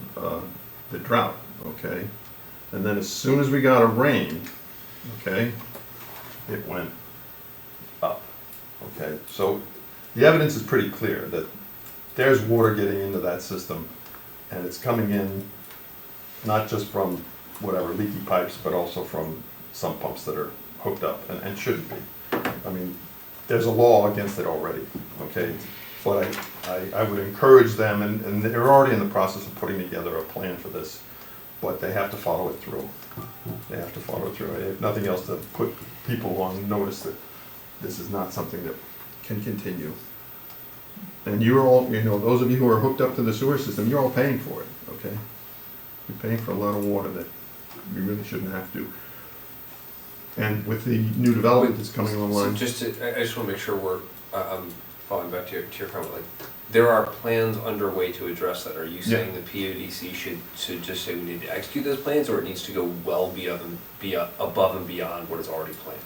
the drought, okay? And then as soon as we got a rain, okay, it went up, okay? So the evidence is pretty clear that there's water getting into that system, and it's coming in not just from whatever leaky pipes, but also from sump pumps that are hooked up and shouldn't be. I mean, there's a law against it already, okay? But I would encourage them, and they're already in the process of putting together a plan for this, but they have to follow it through. They have to follow it through. If nothing else, to put people on notice that this is not something that can continue. And you're all, you know, those of you who are hooked up to the sewer system, you're all paying for it, okay? You're paying for a lot of water that you really shouldn't have to. And with the new development that's coming online. So I just wanna make sure we're, following back to your comment, like, there are plans underway to address that. Are you saying the PODC should just say we need to execute those plans, or it needs to go well above and beyond what is already planned?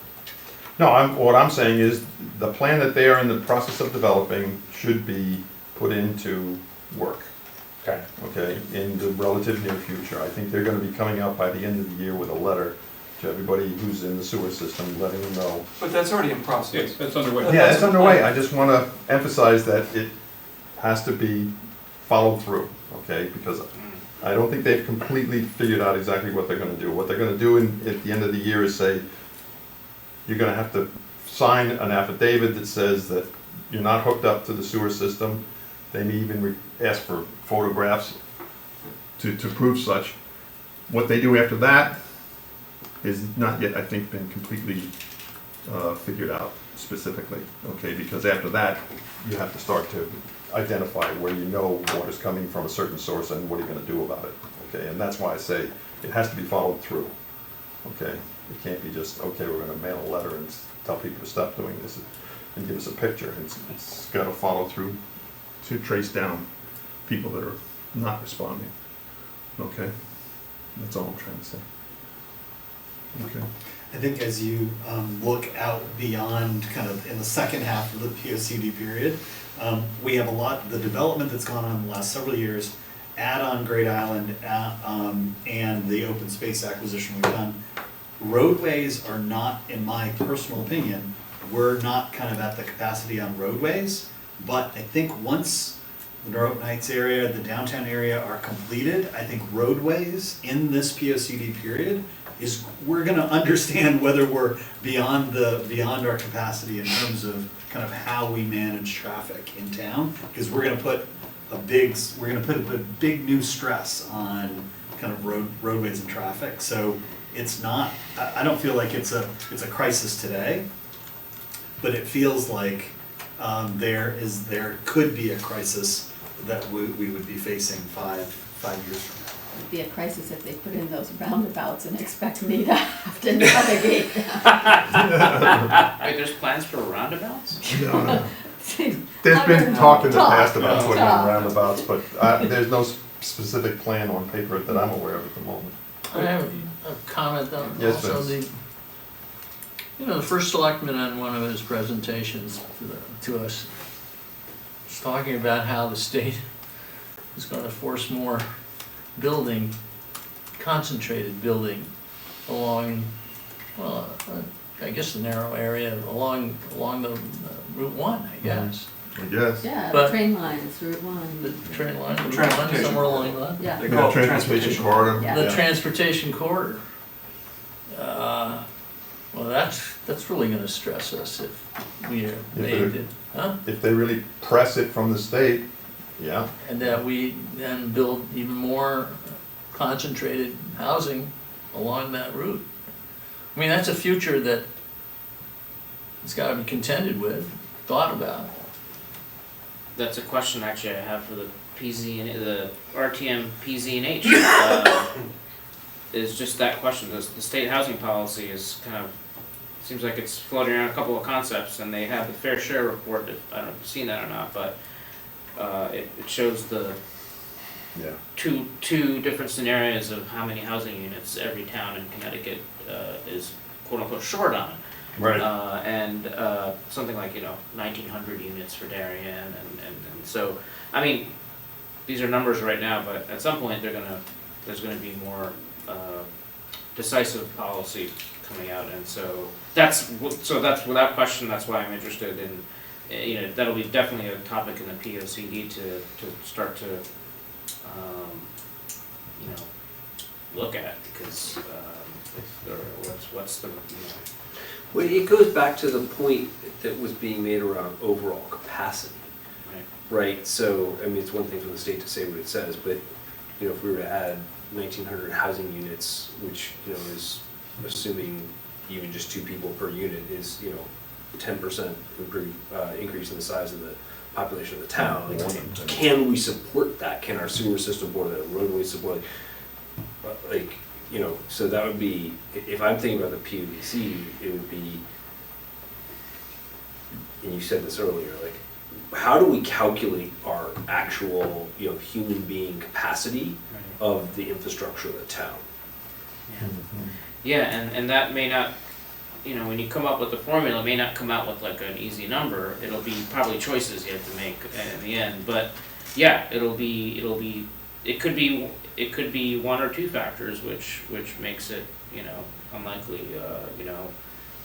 No, what I'm saying is, the plan that they are in the process of developing should be put into work, Okay. okay, in the relative near future. I think they're gonna be coming out by the end of the year with a letter to everybody who's in the sewer system, letting them know. But that's already in process. Yes, that's underway. Yeah, it's underway. I just wanna emphasize that it has to be followed through, okay? Because I don't think they've completely figured out exactly what they're gonna do. What they're gonna do at the end of the year is say, you're gonna have to sign an affidavit that says that you're not hooked up to the sewer system. They may even ask for photographs to prove such. What they do after that is not yet, I think, been completely figured out specifically, okay? Because after that, you have to start to identify where you know water's coming from a certain source and what are you gonna do about it, okay? And that's why I say it has to be followed through, okay? It can't be just, okay, we're gonna mail a letter and tell people to stop doing this and give us a picture. It's gotta follow through to trace down people that are not responding, okay? That's all I'm trying to say. Okay. I think as you look out beyond kind of in the second half of the POCD period, we have a lot, the development that's gone on in the last several years, add on Great Island, and the open space acquisition we've done. Roadways are not, in my personal opinion, we're not kind of at the capacity on roadways, but I think once the Norwood Heights area, the downtown area are completed, I think roadways in this POCD period we're gonna understand whether we're beyond our capacity in terms of kind of how we manage traffic in town, because we're gonna put a big new stress on kind of roadways and traffic. So it's not, I don't feel like it's a crisis today, but it feels like there could be a crisis that we would be facing five years from now. It'd be a crisis if they put in those roundabouts and expect me to have to navigate Wait, there's plans for roundabouts? No. There's been talk in the past about putting in roundabouts, but there's no specific plan on paper that I'm aware of at the moment. I have a comment on Yes, also Vince. the first selectman on one of his presentations to us was talking about how the state is gonna force more building, concentrated building along, well, I guess the narrow area along the Route 1, I guess. I guess. Yeah, the But- train lines, Route 1. The train line, The Route 1, transportation somewhere along that. Yeah. They call it the Transportation corridor. Yeah. The transportation corridor. Well, that's really gonna stress us if we are made it, huh? If they really press it from the state, yeah. And that we then build even more concentrated housing along that route. I mean, that's a future that it's gotta be contended with, thought about. That's a question actually I have for the PZ and the RTM PZ and H. Is just that question. The state housing policy is kind of, seems like it's floating around a couple of concepts, and they have the fair share report. If, I don't know if you've seen that or not, but it shows the Yeah. two different scenarios of how many housing units every town in Connecticut is quote unquote short on. Right. And something like 1,900 units for Darien, and so I mean these are numbers right now, but at some point there's gonna be more decisive policy coming out, and so that's without question. That's why I'm interested in that'll be definitely a topic in the POCD to start to look at, because what's the Well, it goes back to the point that was being made around overall capacity, right? So, I mean, it's one thing for the state to say what it says, but, if we were to add 1,900 housing units, which, is assuming even just 2 people per unit is, 10% increase in the size of the population of the town. Like, can we support that? Can our sewer system support that? Roadway support? So that would be, if I'm thinking about the PODC, it would be, and you said this earlier, like, how do we calculate our actual, human being capacity of the infrastructure of the town? Yeah, and that may not, when you come up with the formula, it may not come out with like an easy number. It'll be probably choices you have to make in the end. But yeah, it could be 1 or 2 factors which makes it, unlikely.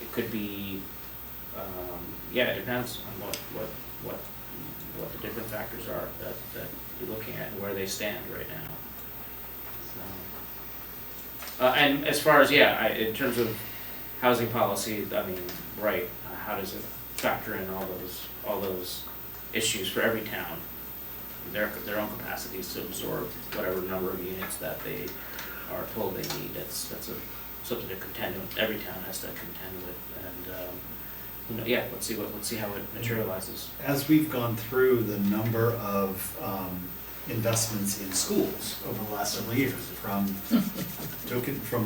It could be, it depends on what the different factors are that you're looking at and where they stand right now. So, and as far as in terms of housing policy, I mean, right? How does it factor in all those issues for every town, their own capacities to absorb whatever number of units that they are told they need? That's something to contend with. Every town has to contend with, and let's see how it materializes. As we've gone through the number of investments in schools over the last several years, from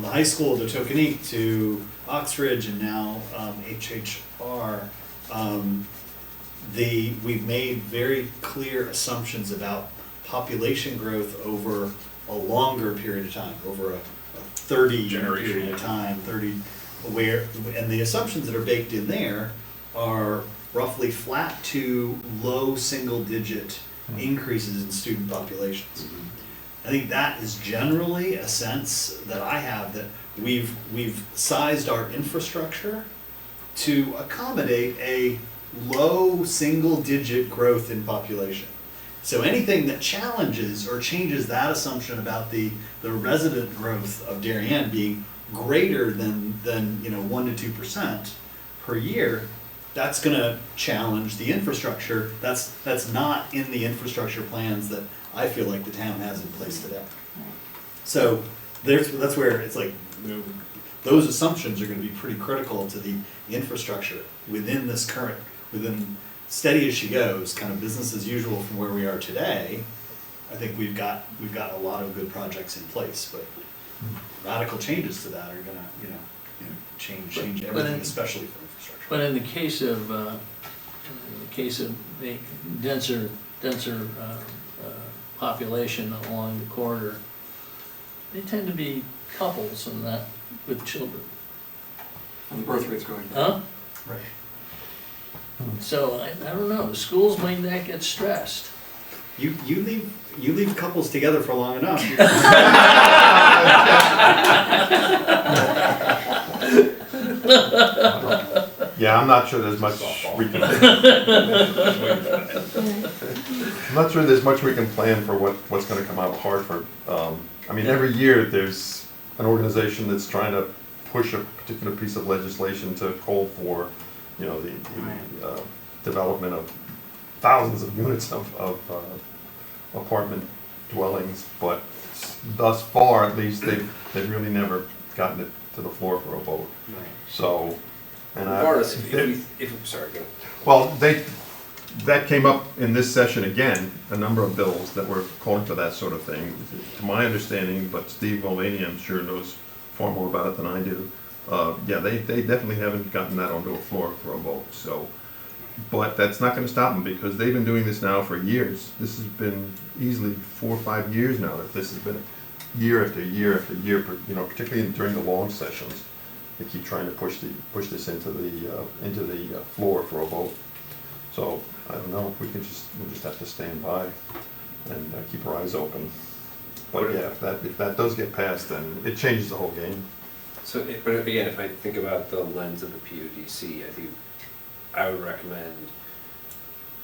the high school to Tokenique to Oxbridge and now HHR, we've made very clear assumptions about population growth over a longer period of time, over a 30-year period of time, and the assumptions that are baked in there are roughly flat to low single-digit increases in student populations. I think that is generally a sense that I have, that we've sized our infrastructure to accommodate a low single-digit growth in population. So anything that challenges or changes that assumption about the resident growth of Darien being greater than 1 to 2% per year, that's gonna challenge the infrastructure. That's not in the infrastructure plans that I feel like the town has in place today. So that's where it's like, those assumptions are gonna be pretty critical to the infrastructure within this current, within steady as she goes, kind of business as usual from where we are today. I think we've got a lot of good projects in place, but radical changes to that are gonna, change everything, especially for infrastructure. But in the case of, the denser population along the corridor, they tend to be couples and that with children. And the birth rate's going down. Huh? Right. So I don't know, the schools might not get stressed. You leave couples together for long enough. Yeah, I'm not sure there's much we can. I'm not sure there's much we can plan for what's going to come out of Hartford. I mean, every year there's an organization that's trying to push a particular piece of legislation to call for, the development of thousands of units of apartment dwellings, but thus far, at least, they've really never gotten it to the floor for a vote. Right. So, and Regardless, sorry, go. well, that came up in this session again, a number of bills that were calling for that sort of thing. To my understanding, but Steve Mulvaney, I'm sure, knows far more about it than I do. Yeah, they definitely haven't gotten that onto a floor for a vote, so. But that's not gonna stop them, because they've been doing this now for years. This has been easily 4 or 5 years now that this has been year after year after year, particularly during the long sessions. They keep trying to push this into the floor for a vote. So, I don't know, we'll just have to stand by and keep our eyes open. But yeah, if that does get passed, then it changes the whole game. So, but again, if I think about the lens of the PODC, I think I would recommend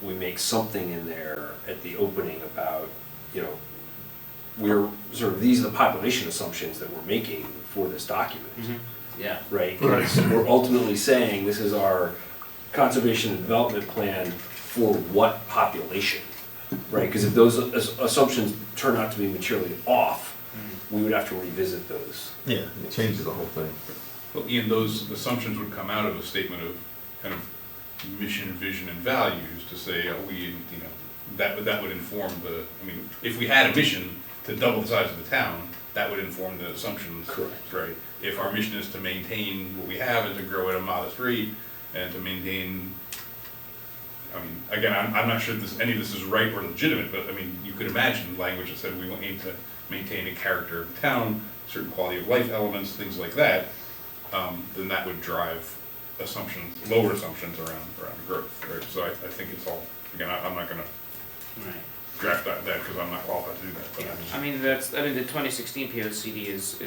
we make something in there at the opening about, we're sort of, these are the population assumptions that we're making for this document. Mm-hmm. Yeah. Right? 'Cause we're ultimately saying this is our conservation and development plan for what population, right? Because if those assumptions turn out to be materially off, we would have to revisit those. Yeah, it changes the whole thing. Well, Ian, those assumptions would come out of a statement of kind of mission, vision, and values to say, that would inform if we had a mission to double the size of the town, that would inform the assumptions. Correct. Right. If our mission is to maintain what we have and to grow at a modest rate and to maintain, again, I'm not sure any of this is right or legitimate, but you could imagine language that said we aim to maintain a character of the town, certain quality of life elements, things like that, then that would drive lower assumptions around growth, right? So I think it's all, again, I'm not gonna draft that because I'm not qualified to do that. But the 2016 POCD is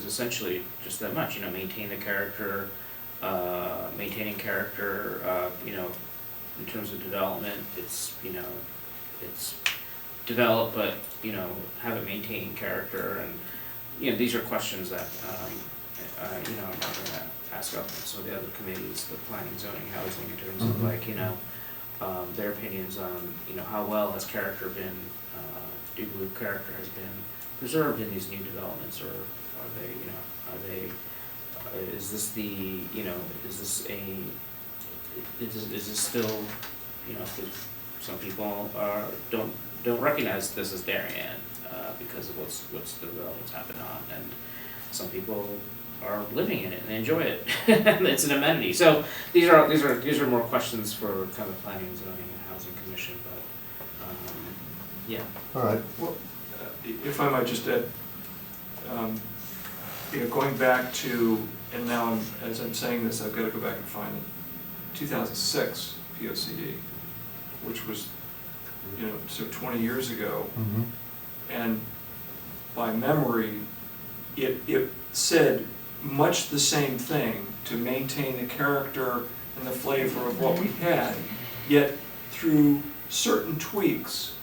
essentially just that much, maintain the character, maintaining character, in terms of development, it's develop, but, have it maintain character, and, these are questions that, I'm not gonna ask up some of the other committees, the planning, zoning, housing, in terms of their opinions on, how well has character been, do you believe character has been preserved in these new developments, or are they, is this still, some people don't recognize this as Darien, because of what's the developments happen on, and some people are living in it and they enjoy it. It's an amenity. So these are more questions for kind of planning, zoning, and housing commission. But yeah. All right. Well, if I might just add, going back to, and now as I'm saying this, I've got to go back and find the 2006 POCD, which was, so 20 years ago, and by memory, it said much the same thing, to maintain the character and the flavor of what we had, yet through certain tweaks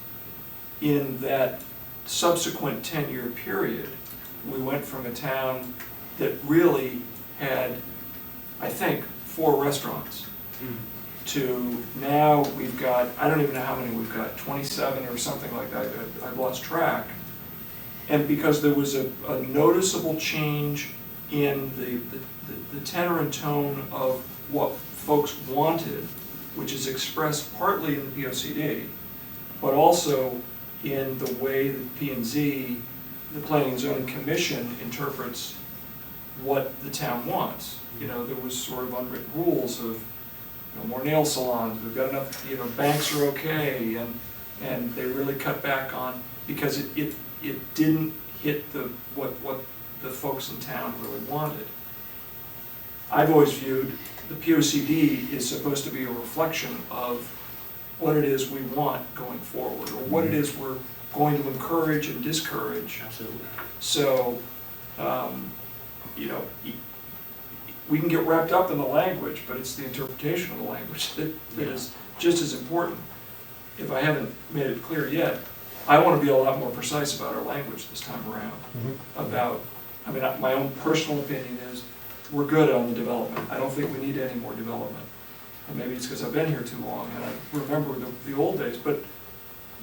in that subsequent 10-year period, we went from a town that really had, I think, 4 restaurants to now we've got, I don't even know how many we've got, 27 or something like that, I've lost track. And because there was a noticeable change in the tenor and tone of what folks wanted, which is expressed partly in the POCD, but also in the way that P&Z, the Planning and Zoning Commission, interprets what the town wants. You know, there was sort of unwritten rules of, you know, more nail salons, we've got enough, you know, banks are okay, and they really cut back on, because it didn't hit what the folks in town really wanted. I've always viewed the POCD is supposed to be a reflection of what it is we want going forward, or what it is we're going to encourage and discourage. Absolutely. So, you know, we can get wrapped up in the language, but it's the interpretation of the language that is just as important. If I haven't made it clear yet, I want to be a lot more precise about our language this time around. About, I mean, my own personal opinion is, we're good on the development. I don't think we need any more development. And maybe it's because I've been here too long and I remember the old days, but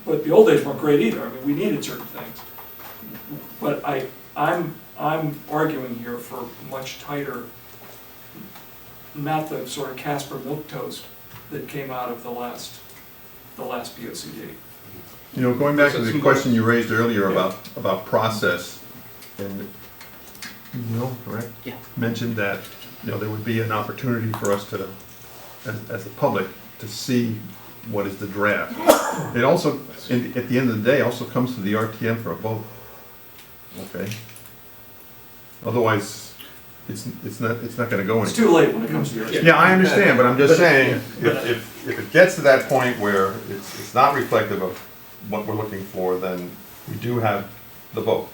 the old days weren't great either. I mean, we needed certain things. But I'm arguing here for much tighter, not the sort of Casper milquetoast that came out of the last POCD. You know, going back to the question you raised earlier about process, and Neil, correct? Yeah. Mentioned that, you know, there would be an opportunity for us to, as the public, to see what is the draft. It also, at the end of the day, also comes to the RTM for a vote. Okay? Otherwise, it's not gonna go anywhere. It's too late when it comes to the RTM. Yeah, I understand, but I'm just saying, if it gets to that point where it's not reflective of what we're looking for, then we do have the vote.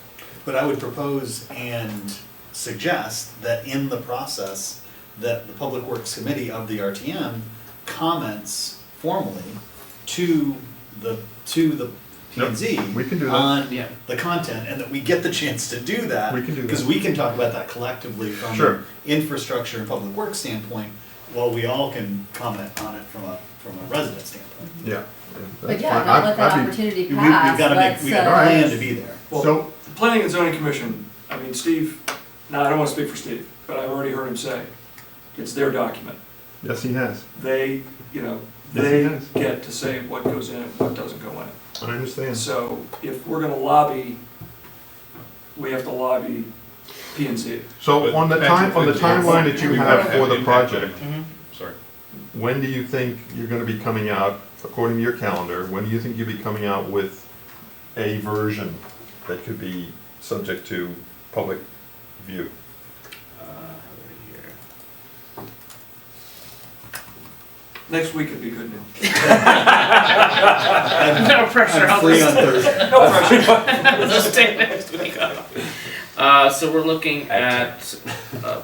But I would propose and suggest that in the process, that the Public Works Committee of the RTM comments formally to the P&Z we can do that. on Yeah. the content, and that we get the chance to do that. We can do that. Because we can talk about that collectively from Sure. an infrastructure and public works standpoint, while we all can comment on it from a resident standpoint. Yeah. But yeah, don't let that opportunity We've pass. gotta make, we got a plan to be there. So, The Planning and Zoning Commission, I mean, Steve, no, I don't want to speak for Steve, but I've already heard him say, it's their document. yes, he has. They, you know, Yes, he they has. get to say what goes in and what doesn't go in. I understand. So if we're gonna lobby, we have to lobby P&Z. So on the timeline that you have for the project, Sorry. when do you think you're gonna be coming out, according to your calendar, when do you think you'll be coming out with a version that could be subject to public view? Next week would be good news. No pressure. I'm free on Thursday. No pressure. Let's stay next week. So we're looking at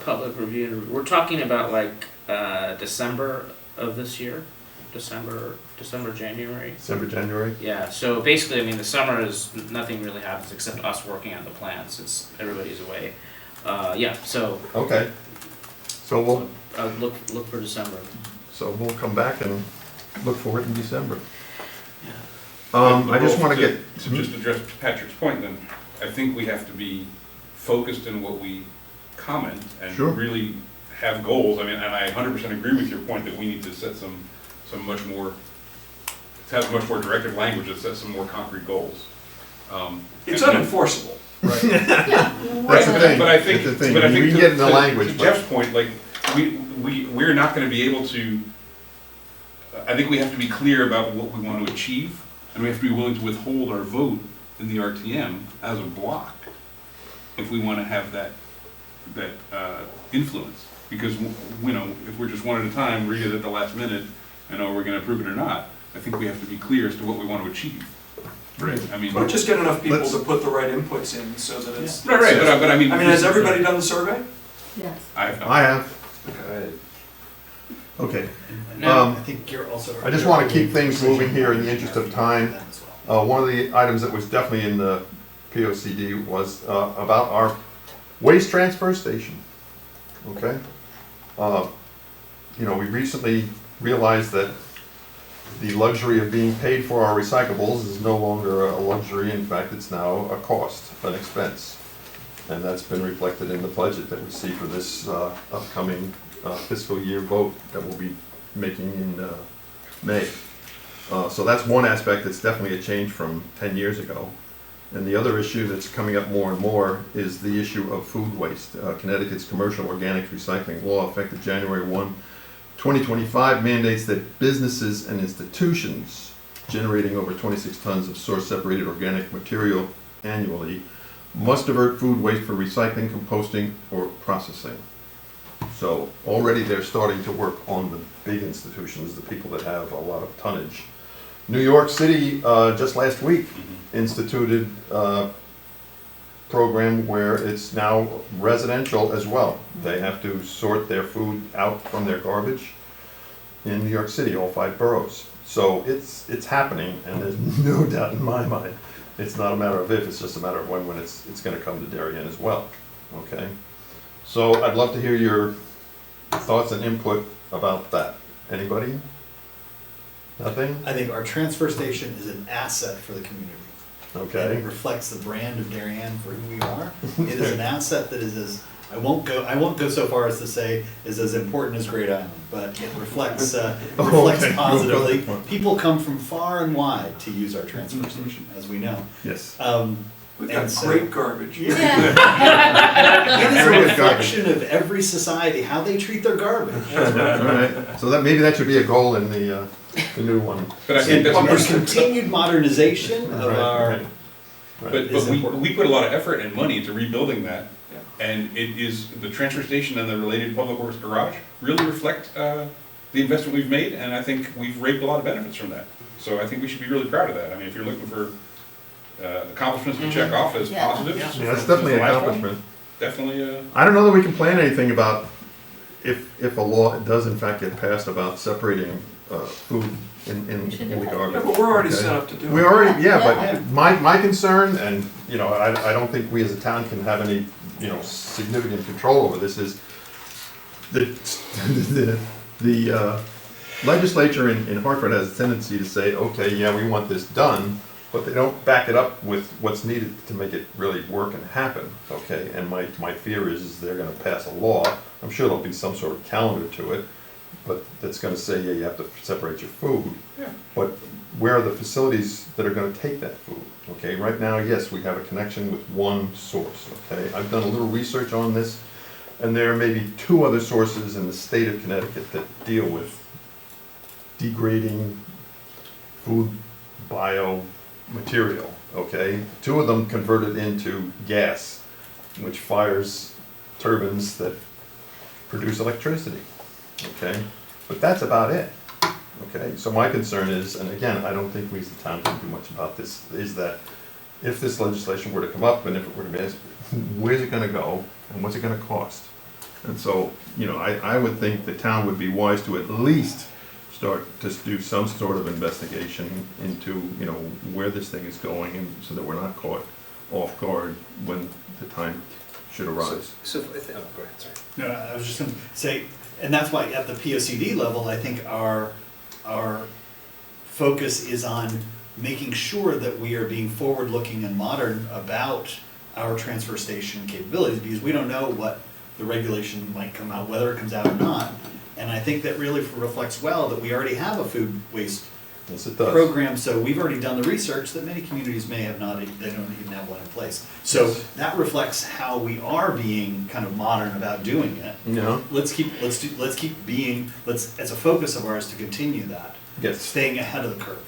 public review. We're talking about like December of this year, December, January. December, January? Yeah. So basically, I mean, the summer is nothing really happens except us working on the plans. It's everybody's away. Yeah. So Okay. So we'll, look for December. so we'll come back and look for it in December. Yeah. I just wanna To- get, To just address Patrick's point then, I think we have to be focused in what we comment and Sure. really have goals. I mean, and I 100% agree with your point that we need to set some much more, to have much more directive language that sets some more concrete goals. It's and- unenforceable. Right. Yeah. that's the thing, But I think, that's the thing, but I think we can get in the language, to but Jeff's point, like, we're not gonna be able to, I think we have to be clear about what we want to achieve, and we have to be willing to withhold our vote in the RTM as a block if we wanna have that influence. Because, you know, if we're just one at a time, read it at the last minute, and are we gonna approve it or not, I think we have to be clear as to what we want to achieve. Right. I mean. Or just get enough people Let's- to put the right inputs in so that it's. Right, but I mean. I mean, has everybody done the survey? Yes. I have not. I have, Okay. okay. Now- I think you're also. I just wanna keep things moving here in the interest of time. One of the items that was definitely in the POCD was about our waste transfer station, okay? you know, we recently realized that the luxury of being paid for our recyclables is no longer a luxury. In fact, it's now a cost, an expense. And that's been reflected in the budget that we see for this upcoming fiscal year vote that we'll be making in May. So that's one aspect that's definitely a change from 10 years ago. And the other issue that's coming up more and more is the issue of food waste. Connecticut's commercial organic recycling law, effective January 1, 2025, mandates that businesses and institutions generating over 26 tons of source-separated organic material annually must divert food waste for recycling, composting, or processing. So already they're starting to work on the big institutions, the people that have a lot of tonnage. New York City, just last week, instituted a program where it's now residential as well. They have to sort their food out from their garbage in New York City, all 5 boroughs. So it's happening, and there's no doubt in my mind, it's not a matter of if, it's just a matter of when it's gonna come to Darien as well, okay? So I'd love to hear your thoughts and input about that. Anybody? Nothing? I think our transfer station is an asset for the community. And it Okay. reflects the brand of Darien for who we are. It is an asset that is as, I won't go so far as to say is as important as Great Island, but it reflects, Okay. positively. People come from far and wide to use our transfer station, as we know. Yes. We've And got so- great garbage. It is a reflection of every society, how they treat their garbage. All right, so that, maybe that should be a goal in the new one. But I think And that's, continued modernization of Right, our, right. Right. but we important. put a lot of effort and money into rebuilding that. And it is, the transfer station and the related public works garage really reflect the investment we've made, and I think we've reaped a lot of benefits from that. So I think we should be really proud of that. I mean, if you're looking for accomplishments to check off as Yeah. positives. Yeah, that's definitely an the last one, accomplishment. Definitely, I don't know that we can plan anything about if a law does in fact get passed about separating food in We should the do that. garbage. Yeah, but we're already Okay. set up to do it. We already, yeah, Yeah. but my concern, and, you know, I don't think we as a town can have any, you know, significant control over this, is the legislature in Hartford has a tendency to say, okay, yeah, we want this done, but they don't back it up with what's needed to make it really work and happen, okay? And my fear is they're gonna pass a law, I'm sure there'll be some sort of calendar to it, but that's gonna say, yeah, you have to separate your food. Yeah. But where are the facilities that are gonna take that food? Okay, right now, yes, we have a connection with one source, okay? I've done a little research on this, and there may be 2 other sources in the state of Connecticut that deal with degrading food biomaterial, okay? 2 of them converted into gas, which fires turbines that produce electricity, okay? But that's about it, okay? So my concern is, and again, I don't think we as a town can do much about this, is that if this legislation were to come up and if it were to be passed, where's it gonna go and what's it gonna cost? And so, you know, I would think the town would be wise to at least start to do some sort of investigation into, you know, where this thing is going, and so that we're not caught off guard when the time should arise. So, go ahead, sorry. no, I was just gonna say, and that's why at the POCD level, I think our focus is on making sure that we are being forward-looking and modern about our transfer station capabilities, because we don't know what the regulation might come out, whether it comes out or not. And I think that really reflects well that we already have a food waste Yes, it does. program, so we've already done the research that many communities may have not, they don't even have one in place. So Yes. that reflects how we are being kind of modern about doing it. You know? Let's keep being, as a focus of ours to continue that, Yes, staying ahead of the curve.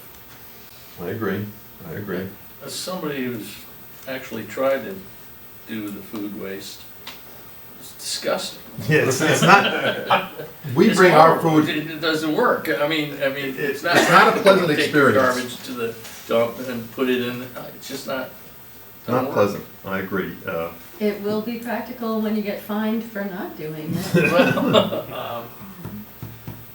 I agree, I agree. As somebody who's actually tried to do the food waste, it's disgusting. Yes, it's not, we It's bring our horrible. food, It doesn't work. I mean, it's not. It's not a pleasant Take the experience. garbage to the dump and put it in, it's just not. doesn't not work. pleasant, I agree. It will be practical when you get fined for not doing it.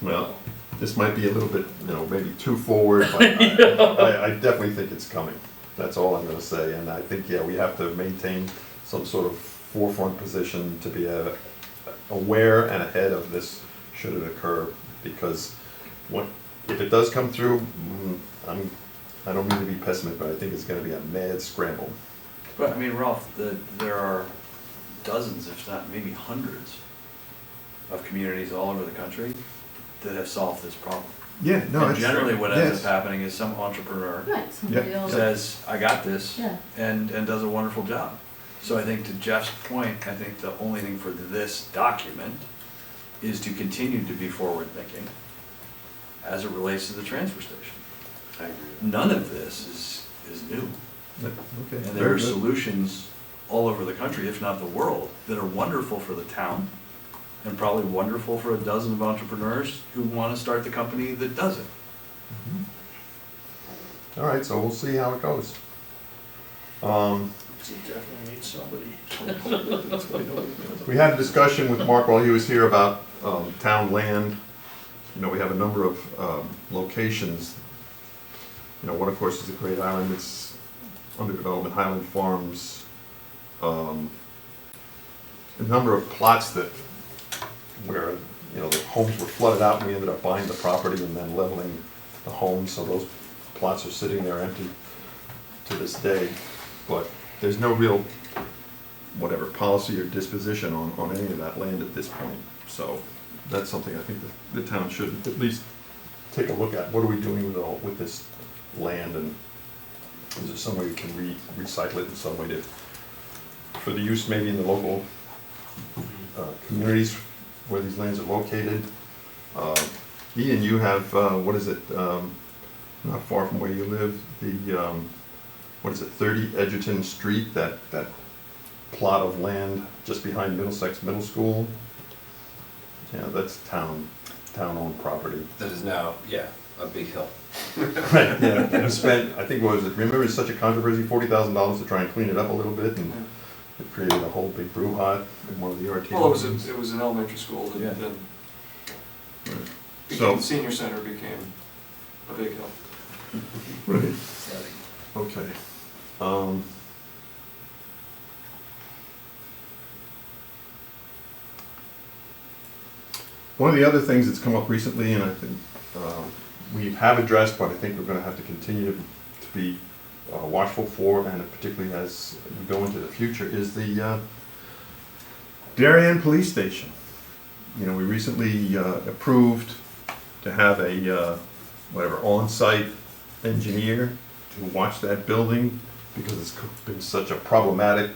Well, this might be a little bit, you know, maybe too forward, but I definitely think it's coming. That's all I'm gonna say, and I think, yeah, we have to maintain some sort of forefront position to be aware and ahead of this should it occur, because if it does come through, I don't mean to be pessimistic, but I think it's gonna be a mad scramble. But, I mean, Ralph, there are dozens, if not maybe hundreds, of communities all over the country that have solved this problem. Yeah, no, And it's. generally what ends yes. up happening is some entrepreneur Right, somebody Yeah. will, says, I got this, yeah. and does a wonderful job. So I think to Jeff's point, I think the only thing for this document is to continue to be forward-thinking as it relates to the transfer station. I agree. None of this is new. Okay. And there very are good. solutions all over the country, if not the world, that are wonderful for the town and probably wonderful for a dozen of entrepreneurs who want to start the company that does it. All right, so we'll see how it goes. You definitely need somebody. We had a discussion with Mark while he was here about town land. You know, we have a number of locations. You know, one of course is the Great Island, it's under development, Highland Farms. A number of plots where, you know, the homes were flooded out and we ended up buying the property and then leveling the homes, so those plots are sitting there empty to this day. But there's no real, policy or disposition on any of that land at this point. So that's something I think the town should at least take a look at. What are we doing with this land, and is there some way we can recycle it in some way for the use maybe in the local communities where these lands are located. Ian, you have, not far from where you live, the, 30 Edgerton Street, that plot of land just behind Middlesex Middle School. Yeah, that's town-owned property. That is now, a big hill. Right, yeah, and spent, I think, remember it's such a controversy, $40,000 to try and clean it up a little bit, and it created a whole big brouhaha in one of the RTM. Well, it was an elementary school that Yeah. then So- the senior center became a big hill. Right. Okay. One of the other things that's come up recently, and I think we have addressed, but I think we're gonna have to continue to be watchful for, and particularly as we go into the future, is the Darien Police Station. You know, we recently approved to have a, on-site engineer to watch that building, because it's been such a problematic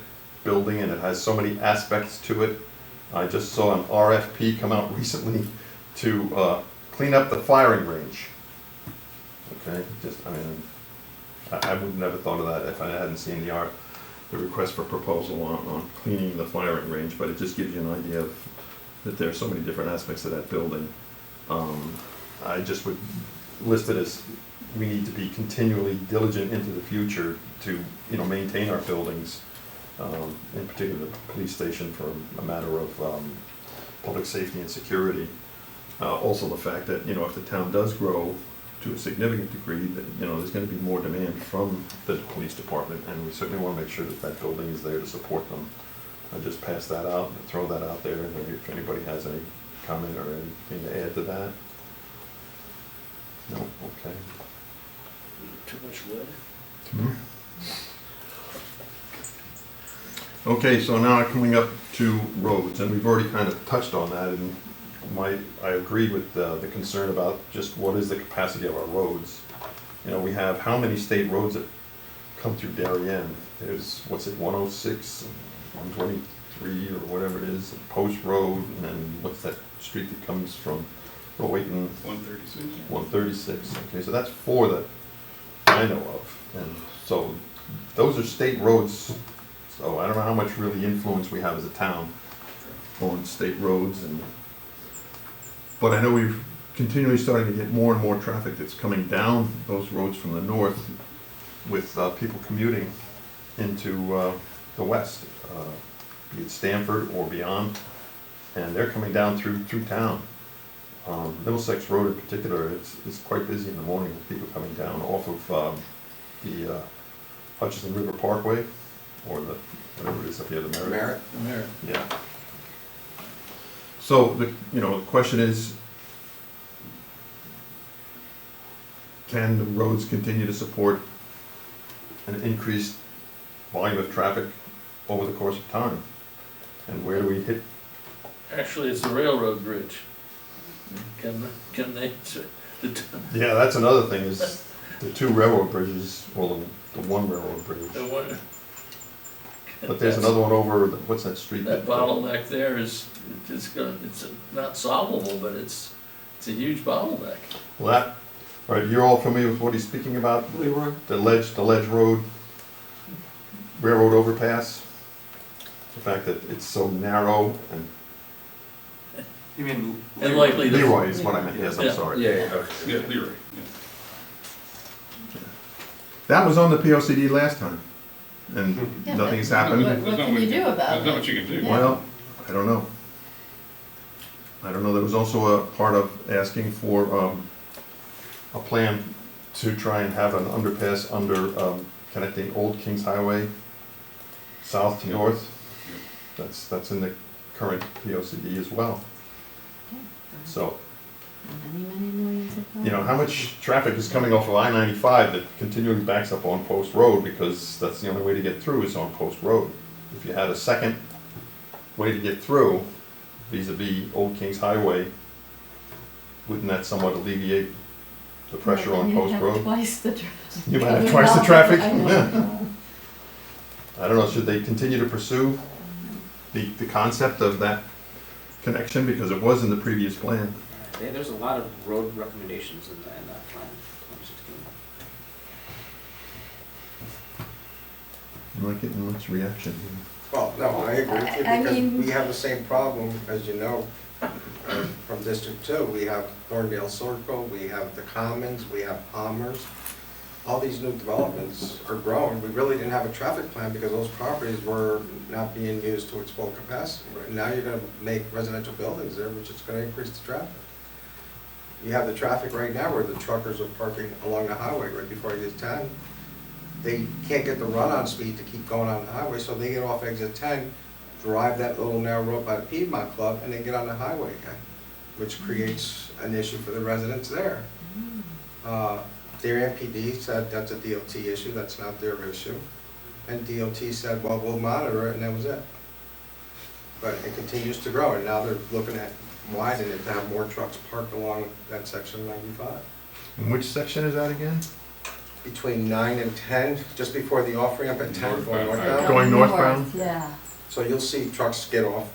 building and it has so many aspects to it. I just saw an RFP come out recently to clean up the firing range. Okay, I would never thought of that if I hadn't seen the request for proposal on cleaning the firing range, but it just gives you an idea of that there are so many different aspects of that building. I just would list it as we need to be continually diligent into the future to, maintain our buildings, in particular the police station, for a matter of public safety and security. Also the fact that, if the town does grow to a significant degree, that, there's gonna be more demand from the police department, and we certainly wanna make sure that that building is there to support them. I just pass that out and throw that out there, and maybe if anybody has any comment or anything to add to that. No, okay. Too much wood? Okay, so now coming up to roads, and we've already kind of touched on that, and I agree with the concern about just what is the capacity of our roads. We have how many state roads that come through Darien? There's, 106, 123, or whatever it is, Post Road, and then what's that street that comes from Rowayton? 136. 136, okay, so that's 4 that I know of, and so those are state roads, so I don't know how much really influence we have as a town on state roads, but I know we're continually starting to get more and more traffic that's coming down those roads from the north with people commuting into the west, be it Stamford or beyond, and they're coming down through town. Middlesex Road in particular, it's quite busy in the morning with people coming down off of the Hutchinson River Parkway, or whatever it is up here, the Merritt. Merit. Yeah. So the question is, can the roads continue to support an increased volume of traffic over the course of time? And where do we hit? Actually, it's the railroad bridge. Can they, Yeah, that's another thing, is the two railroad bridges, well, the one railroad bridge. the one, But there's another one over, what's that street? that bottleneck there is, it's not solvable, but it's a huge bottleneck. Well, that, all right, you're all familiar with what he's speaking about? Leroy? The ledge road, railroad overpass? The fact that it's so narrow and, You mean And likely the. Leroy is what I meant, yes, I'm Yeah. sorry. Yeah, okay. Yeah, Leroy, yeah. That was on the POCD last time, and Yeah, nothing's but happened. What can you do about There's not it? much you can do. Yeah. Well, I don't know. There was also a part of asking for a plan to try and have an underpass under connecting Old Kings Highway south to north. That's in the current POCD as well. So, Many millions of dollars. how much traffic is coming off of I-95 that continually backs up on Post Road, because that's the only way to get through is on Post Road. If you had a second way to get through vis-à-vis Old Kings Highway, wouldn't that somewhat alleviate the pressure on Post You have Road? twice the traffic. You might have twice the traffic, I know. yeah. I don't know, should they continue to pursue the concept of that connection, because it was in the previous plan? There's a lot of road recommendations in that plan, 2016. I'm not getting much reaction here. Well, no, I agree with you, I because mean- we have the same problem, as you know, from District 2. We have Thorndale Circle, we have the Commons, we have Palmer's. All these new developments are growing. We really didn't have a traffic plan because those properties were not being used to its full capacity. Right now, you're gonna make residential buildings there, which is gonna increase the traffic. You have the traffic right now where the truckers are parking along the highway right before exit 10. They can't get the run-on speed to keep going on the highway, so they get off exit 10, drive that little narrow road by the Piedmont Club, and then get on the highway again, which creates an issue for the residents there. Their MPD said that's a DOT issue, that's not their issue. And DOT said, well, we'll monitor it, and that was it. But it continues to grow, and now they're looking at widening it to have more trucks parked along that section of 95. And which section is that again? Between 9 and 10, just before the off ramp at 10 going northbound. Going northbound? Yeah. So you'll see trucks get off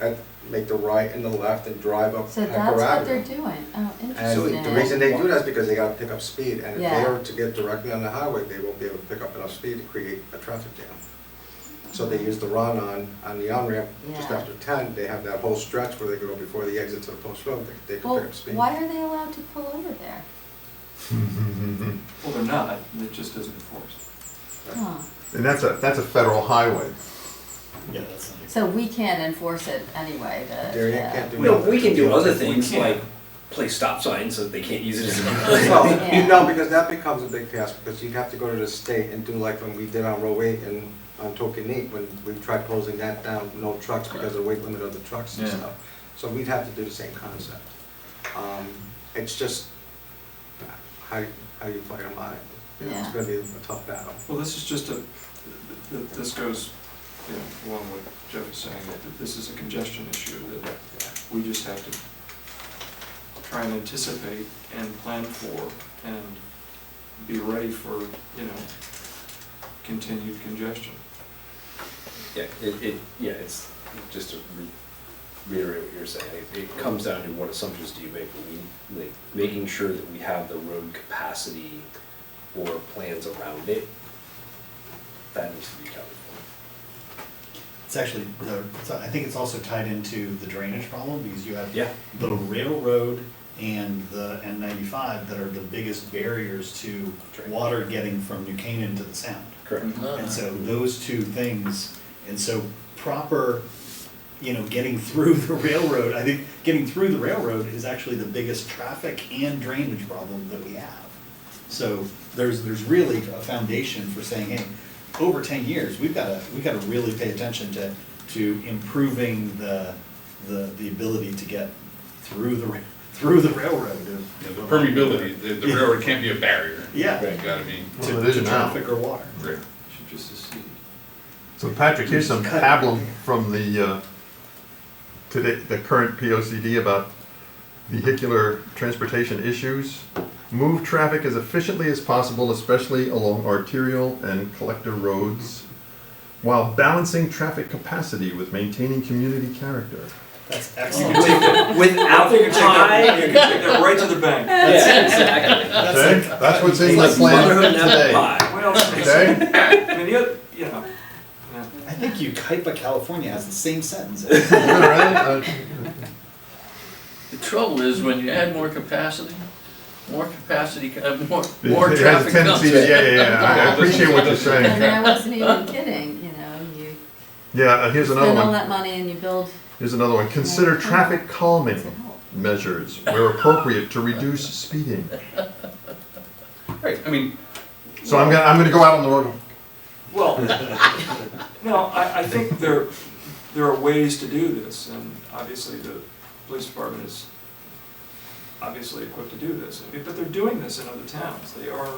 and make the right and the left and drive up So Pecco that's what they're Avenue. doing. Oh, And interesting. the reason they do that is because they gotta pick up speed, and if they Yeah. are to get directly on the highway, they won't be able to pick up enough speed to create a traffic jam. So they use the run on the on-ramp just Yeah. after 10, they have that whole stretch where they go before the exit to the post road, they can Well, pick up speed. why are they allowed to pull over there? Well, they're not, it just isn't enforced. Huh. And that's a federal highway. Yeah, that's not. So we can't enforce it anyway, There you yeah. can't do Well, nothing. we can do other We things can. like place stop signs so that they can't use it as a. Well, Yeah. no, because that becomes a big fiasco, because you'd have to go to the state and do like when we did on row 8 and on Tokenique, when we tried closing that down, no trucks because of the weight limit of the trucks and Yeah. stuff. So we'd have to do the same concept. It's just, how do you fight them on it? You know, It's Yeah. gonna be a tough battle. Well, this is just this goes, along with Jeff is saying, that this is a congestion issue, that we just have to try and anticipate and plan for and be ready for, continued congestion. Yeah, it's, just to reiterate what you're saying, it comes down to what assumptions do you make when we, like, making sure that we have the road capacity or plans around it, that needs to be accounted for. It's actually, so I think it's also tied into the drainage problem, because you have Yeah. the railroad and the N95 that are the biggest barriers to water getting from New Canaan to the Sound. Correct. And so those two things, and so proper, getting through the railroad, I think getting through the railroad is actually the biggest traffic and drainage problem that we have. So there's really a foundation for saying, hey, over 10 years, we've got to really pay attention to improving the the ability to get through the railroad. Yeah, the permeability, the railroad can't be a barrier. Yeah. It's gotta be. Well, it is To now. traffic or water. Right. Should just secede. So Patrick, here's some pablum from the current POCD about vehicular transportation issues. Move traffic as efficiently as possible, especially along arterial and collector roads, while balancing traffic capacity with maintaining community character. That's You excellent. can take that, Without you can take that, you can take that right to the bank. Yeah, exactly. Okay, that's what's in It's the like plan motherhood and apple today. pie. What else? Okay? I mean, you know, yeah. I think Ukaipa, California has the same sentence. Is that right? The trouble is, when you add more capacity, more It more has a traffic comes. tendency to, yeah. I appreciate what you're I saying. mean, I wasn't even kidding, you know, you Yeah, here's another spend all one. that money and you build, Here's another one. Consider traffic calming does it help? measures where appropriate to reduce speeding. Right, I mean, So I'm gonna go out on the road. Well, no, I think there are ways to do this, and obviously the police department is obviously equipped to do this, but they're doing this in other towns. They are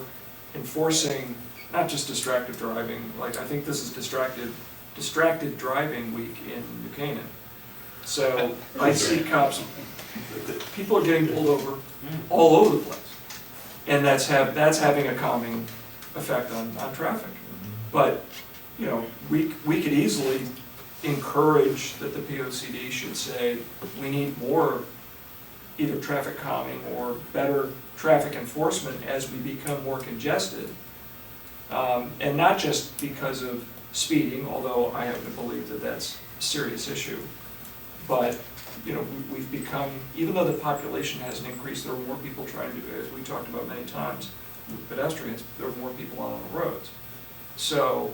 enforcing not just distracted driving, like I think this is distracted driving week in New Canaan. So I see cops, people are getting pulled over all over the place. And that's having a calming effect on traffic. But, you know, we could easily encourage that the POCD should say, we need more either traffic calming or better traffic enforcement as we become more congested. And not just because of speeding, although I happen to believe that that's a serious issue. But, you know, we've become, even though the population hasn't increased, there are more people trying to, as we talked about many times, with pedestrians, there are more people out on the roads. So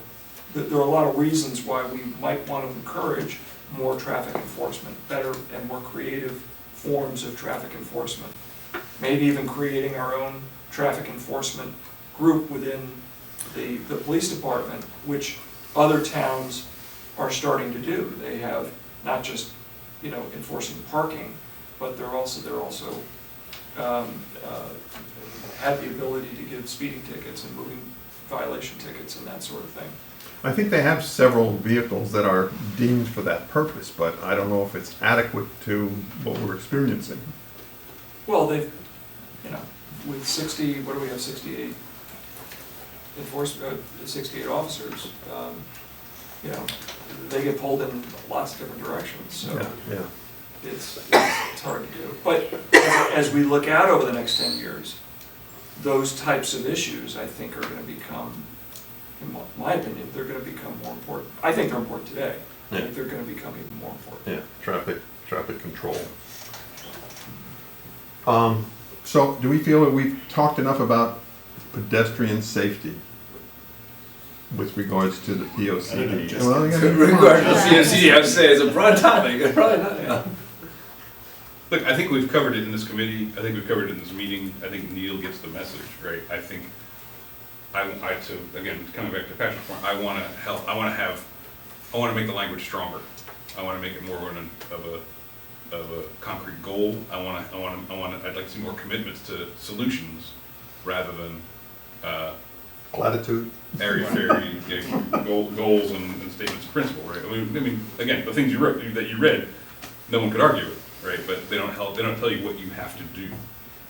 there are a lot of reasons why we might want to encourage more traffic enforcement, better and more creative forms of traffic enforcement. Maybe even creating our own traffic enforcement group within the police department, which other towns are starting to do. They have not just, you know, enforcing parking, but they're also have the ability to give speeding tickets and moving violation tickets and that sort of thing. I think they have several vehicles that are deemed for that purpose, but I don't know if it's adequate to what we're experiencing. Well, they've, you know, with 60, what do we have, 68 68 officers, you know, they get pulled in lots of different directions, so Yeah. it's hard to do. But as we look out over the next 10 years, those types of issues, I think, are going to become, in my opinion, they're going to become more important. I think they're important today. I think they're going to become even more important. Yeah, traffic control. So do we feel that we've talked enough about pedestrian safety with regards to the POCD? I don't know, just- Well, yeah, Regardless, CFC, I would say, is a broad topic, probably not, yeah. look, I think we've covered it in this committee, I think we've covered it in this meeting, I think Neil gets the message, right? I think, so again, coming back to Patrick's point, I wanna help, I wanna make the language stronger. I wanna make it more of a concrete goal. I'd like to see more commitments to solutions rather than, Platitude. airy-fairy goals and statements of principle, right? I mean, again, the things you read, no one could argue with, right? But they don't tell you what you have to do.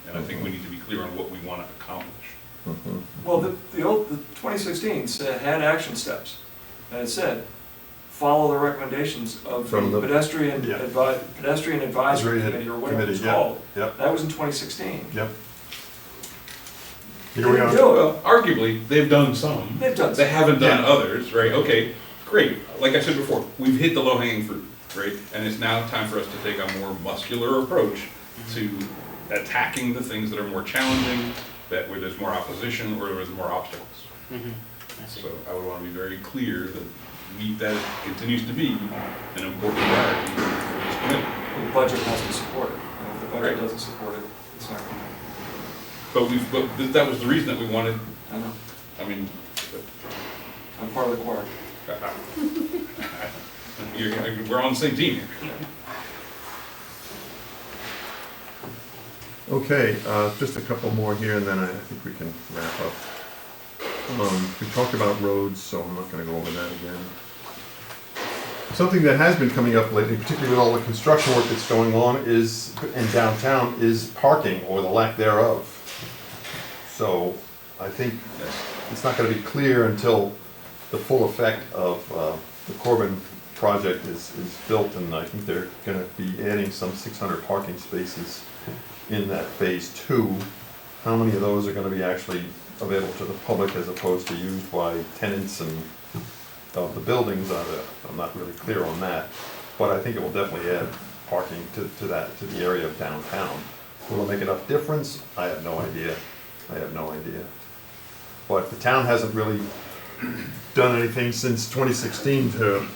And I think we need to be clear on what we want to accomplish. Well, the 2016 had action steps, and it said, follow the recommendations of From the the- pedestrian yeah. pedestrian advisory committee, or whatever it's called. Yep, That was in 2016. yep. Here we They are. didn't do it. Well, arguably, they've done some. They've done They some. haven't done Yeah. others, right? Okay, great. Like I said before, we've hit the low-hanging fruit, right? And it's now time for us to take a more muscular approach to attacking the things that are more challenging, where there's more opposition or where there's more obstacles. I see. So I would want to be very clear that continues to be an important priority for this committee. The budget has to support it, and if the budget Right. doesn't support it, it's not going But that was the reason that we wanted, to. I know, I mean, I'm part of the choir. we're on the same team here. Okay, just a couple more here and then I think we can wrap up. We talked about roads, so I'm not gonna go over that again. Something that has been coming up lately, particularly with all the construction work that's going on is, in downtown, is parking or the lack thereof. So I think it's not gonna be clear until the full effect of the Corbin project is built, and I think they're gonna be adding some 600 parking spaces in that phase 2. How many of those are gonna be actually available to the public as opposed to used by tenants and of the buildings? I'm not really clear on that, but I think it will definitely add parking to the area of downtown. Will it make enough difference? I have no idea. But the town hasn't really done anything since 2016 to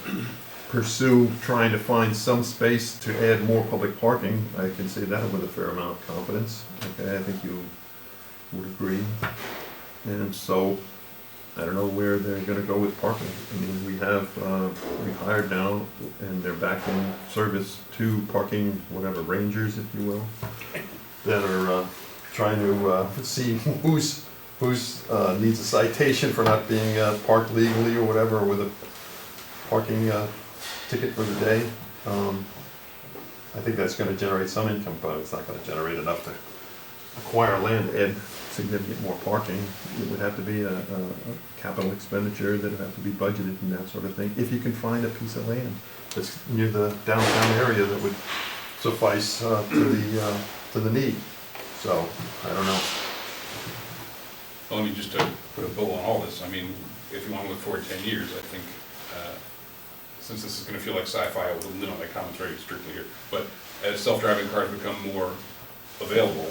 pursue trying to find some space to add more public parking. I can say that with a fair amount of confidence. Okay, I think you would agree. And so, I don't know where they're gonna go with parking. I mean, we've hired now, and they're back in service, 2 parking, whatever, rangers, if you will, that are trying to see who's needs a citation for not being parked legally or whatever, or with a parking ticket for the day. I think that's gonna generate some income, but it's not gonna generate enough to acquire land to add significant more parking. It would have to be a capital expenditure that would have to be budgeted and that sort of thing. If you can find a piece of land that's near the downtown area that would suffice to the need. So, I don't know. Well, I mean, just to put a bow on all this, I mean, if you want to look forward 10 years, I think, since this is going to feel like sci-fi, I will limit my comments very strictly here, but as self-driving cars become more available,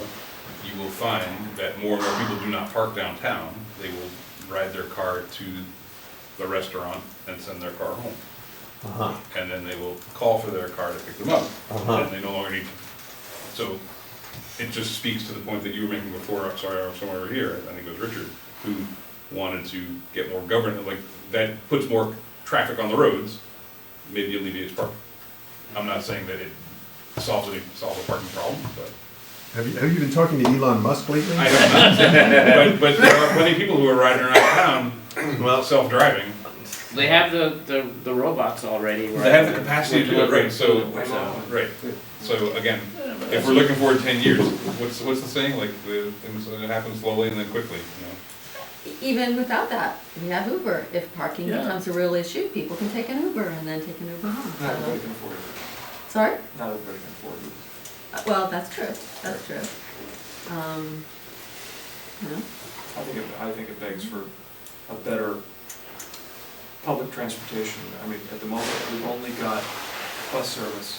you will find that more and more people do not park downtown. They will ride their car to the restaurant and send their car home. And then they will call for their car to pick them up. And they no longer need to. So it just speaks to the point that you were making before, sorry, somewhere over here, I think it was Richard, who wanted to get more governance, like, that puts more traffic on the roads, maybe alleviates parking. I'm not saying that it solves a parking problem, but. Have you been talking to Elon Musk lately? I have not, but there are plenty of people who are riding around town, well, self-driving. They have the robots already. They have the capacity to do it, right, so again, if we're looking forward 10 years, what's the saying, like, the things that happen slowly and then quickly, you know? Even without that, we have Uber. If parking Yeah. becomes a real issue, people can take an Uber and then take an Uber home. Not So- everybody can afford it. Sorry? Not everybody can afford it. Well, that's true, that's true. You know, I think it begs for a better public transportation. I mean, at the moment, we've only got bus service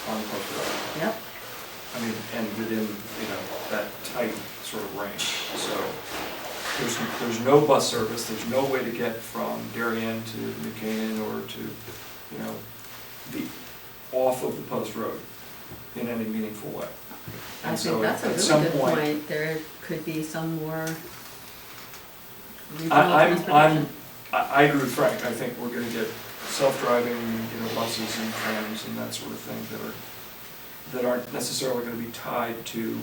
on the Post Road. yep. I mean, and within, that tight sort of range. So there's no bus service, there's no way to get from Darien to New Canaan or to, be off of the Post Road in any meaningful way. I And think so that's a at some really good point. There could be some more regional I'm, transportation. I agree with Frank. I think we're gonna get self-driving, buses and trams and that sort of thing that aren't necessarily gonna be tied to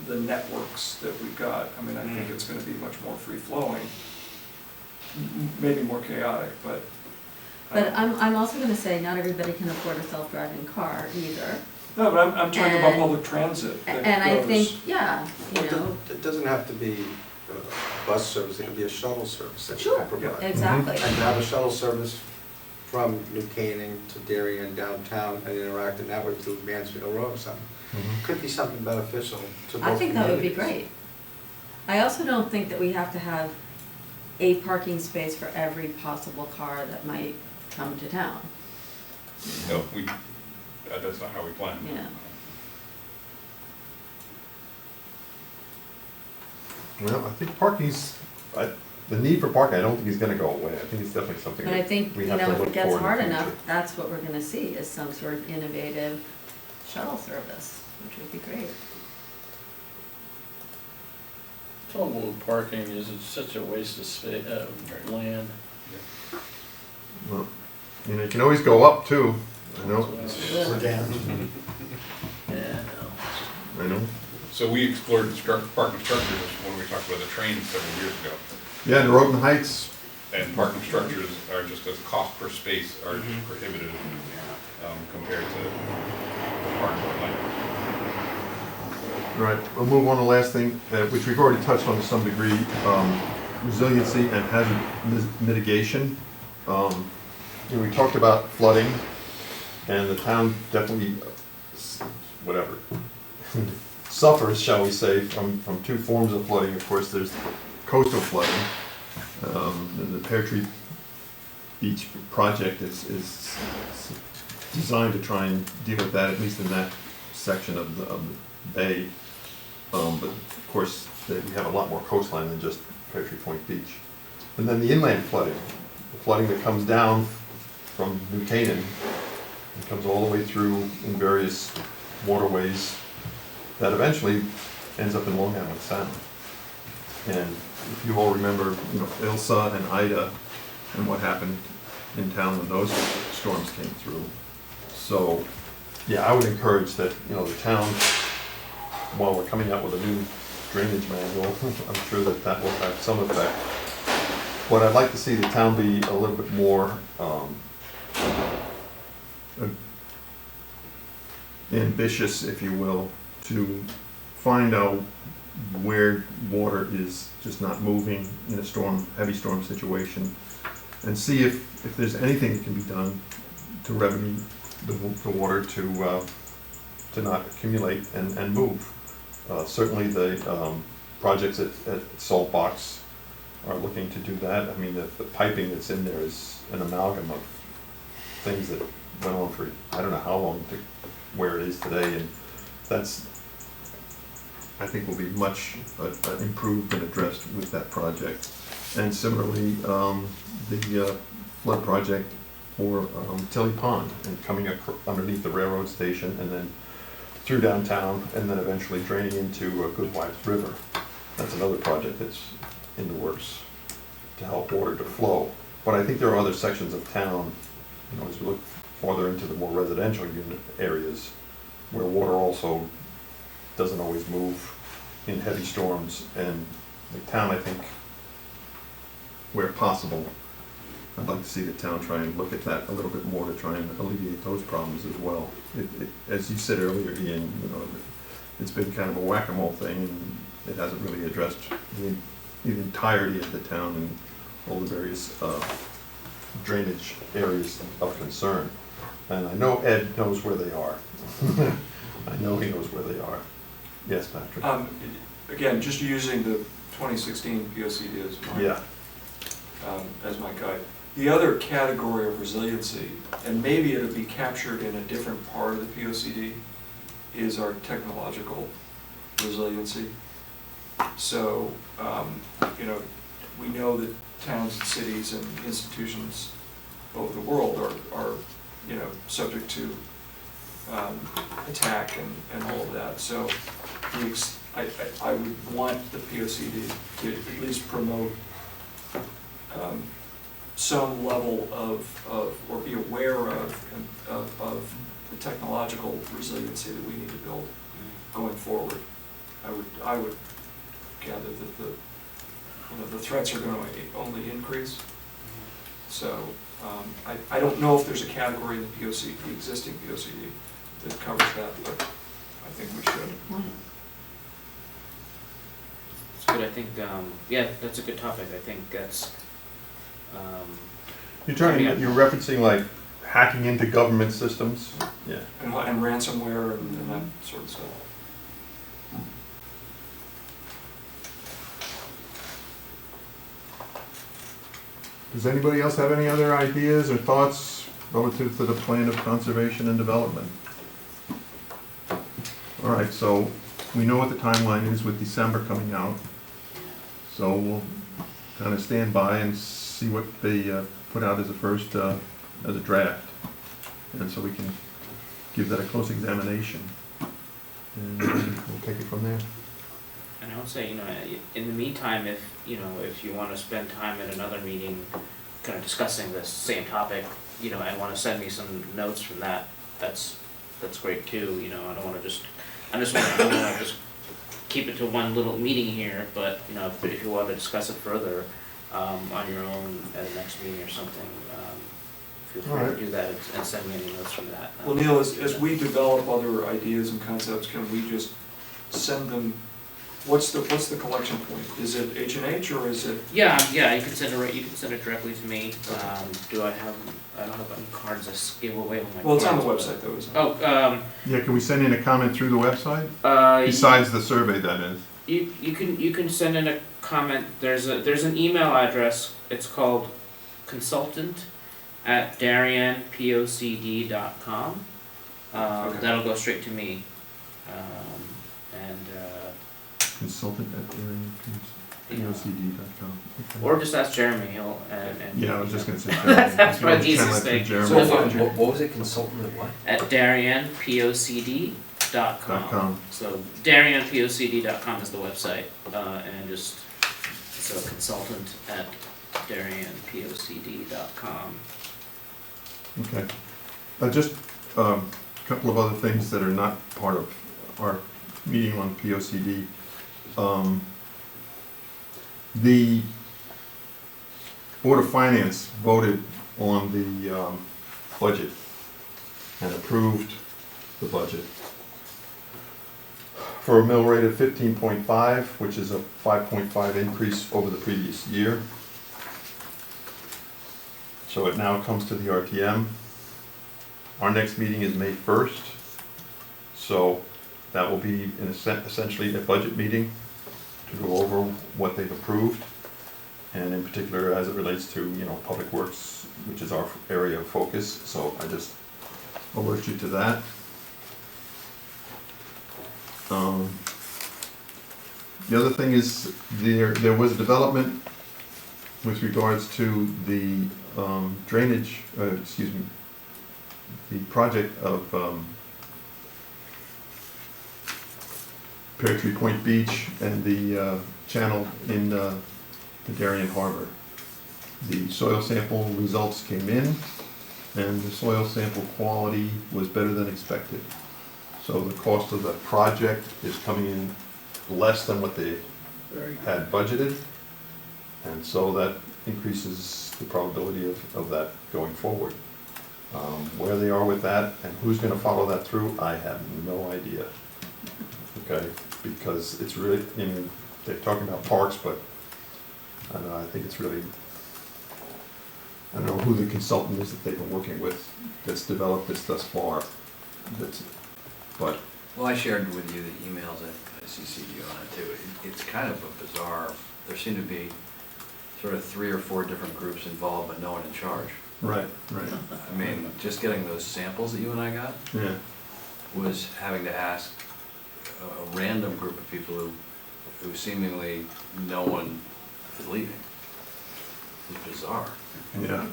the networks that we've got. I mean, I think it's gonna be much more free-flowing, maybe more chaotic, but. But I'm also gonna say, not everybody can afford a self-driving car either. No, but I'm talking about And- public transit. that And I goes- think, yeah, It doesn't have to be bus service, it can be a shuttle service that you Sure. can provide. exactly. And to have a shuttle service from New Canaan to Darien downtown and interact in that way through Mansfield Road or something. Could be something beneficial to both I think that would be communities. great. I also don't think that we have to have a parking space for every possible car that might come to town. No, that's not how we plan. Yeah. Well, I think parking's, the need for parking, I don't think is gonna go away. I think it's definitely something But I that think, we have to if look it gets for in the hard enough, future. that's what we're gonna see, is some sort of innovative shuttle service, which would be great. Trouble with parking is it's such a waste of space, land. Well, you can always go up too, I know, Or down. Yeah, I know. So we explored parking structures when we talked about the train several years ago. Yeah, and Roden Heights, And parking structures are just as cost per space are Mhm. prohibitive compared to the parking lot. all right, we'll move on to the last thing, which we've already touched on to some degree, resiliency and hazard mitigation. You know, we talked about flooding, and the town definitely, whatever, suffers, shall we say, from two forms of flooding. Of course, there's coastal flooding. And the Pear Tree Beach project is designed to try and deal with that, at least in that section of the bay. But of course, we have a lot more coastline than just Pear Tree Point Beach. And then the inland flooding, the flooding that comes down from New Canaan and comes all the way through in various waterways that eventually ends up in Long Island Sound. And if you all remember, you know, Ilsa and Ida and what happened in town when those storms came through. So, yeah, I would encourage that, you know, the town, while we're coming out with a new drainage manual, I'm sure that that will have some effect. But I'd like to see the town be a little bit more ambitious, if you will, to find out where water is just not moving in a storm, heavy storm situation, and see if there's anything that can be done to remedy the water to not accumulate and move. Certainly the projects at Salt Box are looking to do that. I mean, the piping that's in there is an amalgam of things that went on for, I don't know how long to where it is today, and that's, I think, will be much improved and addressed with that project. And similarly, the flood project for Tilly Pond and coming up underneath the railroad station and then through downtown and then eventually draining into Goodwives River. That's another project that's in the works to help water to flow. But I think there are other sections of town, you know, as we look farther into the more residential unit areas, where water also doesn't always move in heavy storms. And the town, I think, where possible, I'd like to see the town try and look at that a little bit more to try and alleviate those problems as well. As you said earlier, Ian, you know, it's been kind of a whack-a-mole thing, and it hasn't really addressed the entirety of the town and all the various drainage areas of concern. And I know Ed knows where they are. I know he knows where they are. Yes, Patrick? Again, just using the 2016 POCD Yeah. As my guide. The other category of resiliency, and maybe it'll be captured in a different part of the POCD, is our technological resiliency. So, you know, we know that towns and cities and institutions over the world are you know, subject to attack and all of that. So I would want the POCD to at least promote some level of, or be aware of the technological resiliency that we need to build going forward. I would gather that the threats are going to only increase. So I don't know if there's a category in the POCD, the existing POCD, that covers that, but I think we should. It's good, I think, yeah, that's a good topic, I think that's, You're referencing like hacking into government systems? Yeah. And ransomware and that sort of stuff. Does anybody else have any other ideas or thoughts relative to the plan of conservation and development? All right, so we know what the timeline is with December coming out. So we'll kind of stand by and see what they put out as a first, as a draft. And so we can give that a close examination. And we'll take it from there. and I would say, you know, in the meantime, if you want to spend time at another meeting kind of discussing this same topic, you know, and want to send me some notes from that, that's great too, you know. I don't want to just keep it to one little meeting here, but, you know, if you want to discuss it further, on your own at the next meeting or something, feel free to Alright. do that and send me any notes from that. Well, Neil, as we develop other ideas and concepts, can we just send them, what's the collection point? Is it H&H or is it? Yeah, you can send it directly to me. I don't have any cards I gave away with my cards. Well, it's on the but- website though, isn't it? Oh, Yeah, can we send in a comment through the website? uh. Besides the survey, that is. You can send in a comment. There's an email address. It's called consultant@darienpocd.com. Okay. That'll go straight to me. Consultant@POCD.com. Or just ask Jeremy. He'll and Yeah, I was just gonna say. That's probably the Channel easiest it through thing. Jeremy. So what was it, consultant at what? at darienpocd.com. .com. So darienpocd.com is the website, and just so consultant@darienpocd.com. Okay. Just a couple of other things that are not part of our meeting on POCD. The Board of Finance voted on the budget and approved the budget for a mill rate of 15.5, which is a 5.5 increase over the previous year. So it now comes to the RTM. Our next meeting is May 1st, so that will be essentially a budget meeting to go over what they've approved, and in particular as it relates to, Public Works, which is our area of focus, so I just alert you to that. The other thing is, there was a development with regards to the drainage, the project of Pear Tree Point Beach and the channel in the Darien Harbor. The soil sample results came in, and the soil sample quality was better than expected. So the cost of the project is coming in less than what they had budgeted, and so that increases the probability of that going forward. Where they are with that and who's gonna follow that through, I have no idea. Okay, because it's really, they're talking about parks, but I don't know, I think it's really, I don't know who the consultant is that they've been working with that's developed this thus far. But Well, I shared with you the emails I CC'd you on it too. It's kind of a bizarre, there seem to be sort of 3 or 4 different groups involved, but no one in charge. right. I mean, just getting those samples that you and I got Yeah. was having to ask a random group of people who seemingly no one is leaving. It was bizarre. Yeah.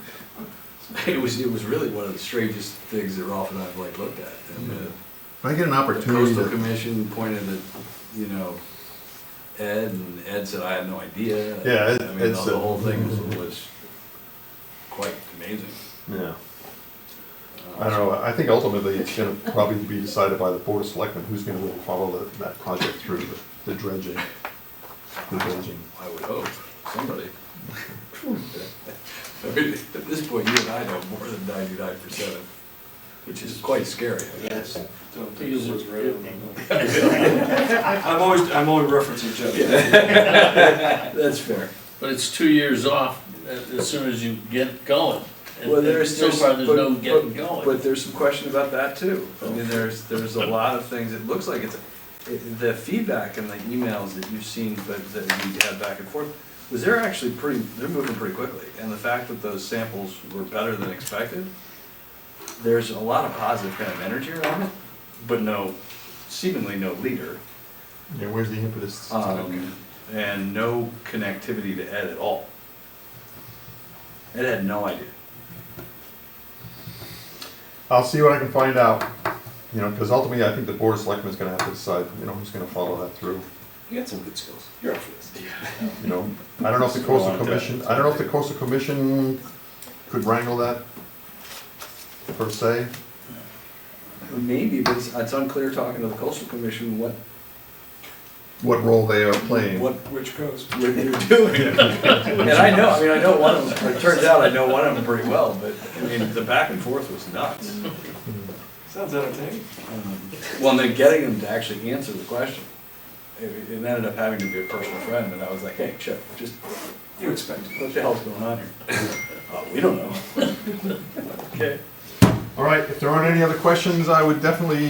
It was really one of the strangest things that Ralph and I have looked at. And If I get an the opportunity coastal to, commission pointed at, Ed, and Ed said, I had no idea. Yeah, I mean, Ed the said- whole thing was quite amazing. yeah, I don't know, I think ultimately it's gonna probably be decided by the Board of Selectmen who's gonna really follow that project through, the dredging. The dredging. I would hope, somebody. I mean, at this point, you and I know more than 99%, which is quite scary. Yes. Don't use it. I'm only referencing Jeff. That's fair. But it's 2 years off as soon as you get going. And- Well, and so far, there's no getting going. But there's some question about that too. I mean, there's a lot of things, it looks like the feedback and the emails that you've seen, that we had back and forth, was they're moving pretty quickly. And the fact that those samples were better than expected, there's a lot of positive kind of energy around it, but seemingly no leader. Yeah, where's the impetus? And no connectivity to Ed at all. Ed had no idea. I'll see what I can find out, because ultimately I think the Board of Selectmen is gonna have to decide, who's gonna follow that through. You got some good skills. You're up for this. I don't know if the Coastal Commission, could wrangle that, per se. Maybe, but it's unclear talking to the coastal commission what role they are playing. Which coast? What you're doing. And I know one of them, it turns out I know one of them pretty well, but, I mean, the back and forth was nuts. Sounds entertaining. Well, and then getting them to actually answer the question. It ended up having to be a personal friend, and I was like, hey, Chip, just, You expect it. what the hell's going on here? We don't know. Okay. All right, if there aren't any other questions, I would definitely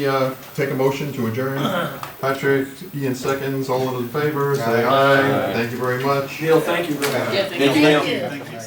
take a motion to adjourn. Patrick, Ian seconds, all in favor, say aye. Thank you very much. Neil, thank you very much. Yeah, Thank you, Neil. Thank you.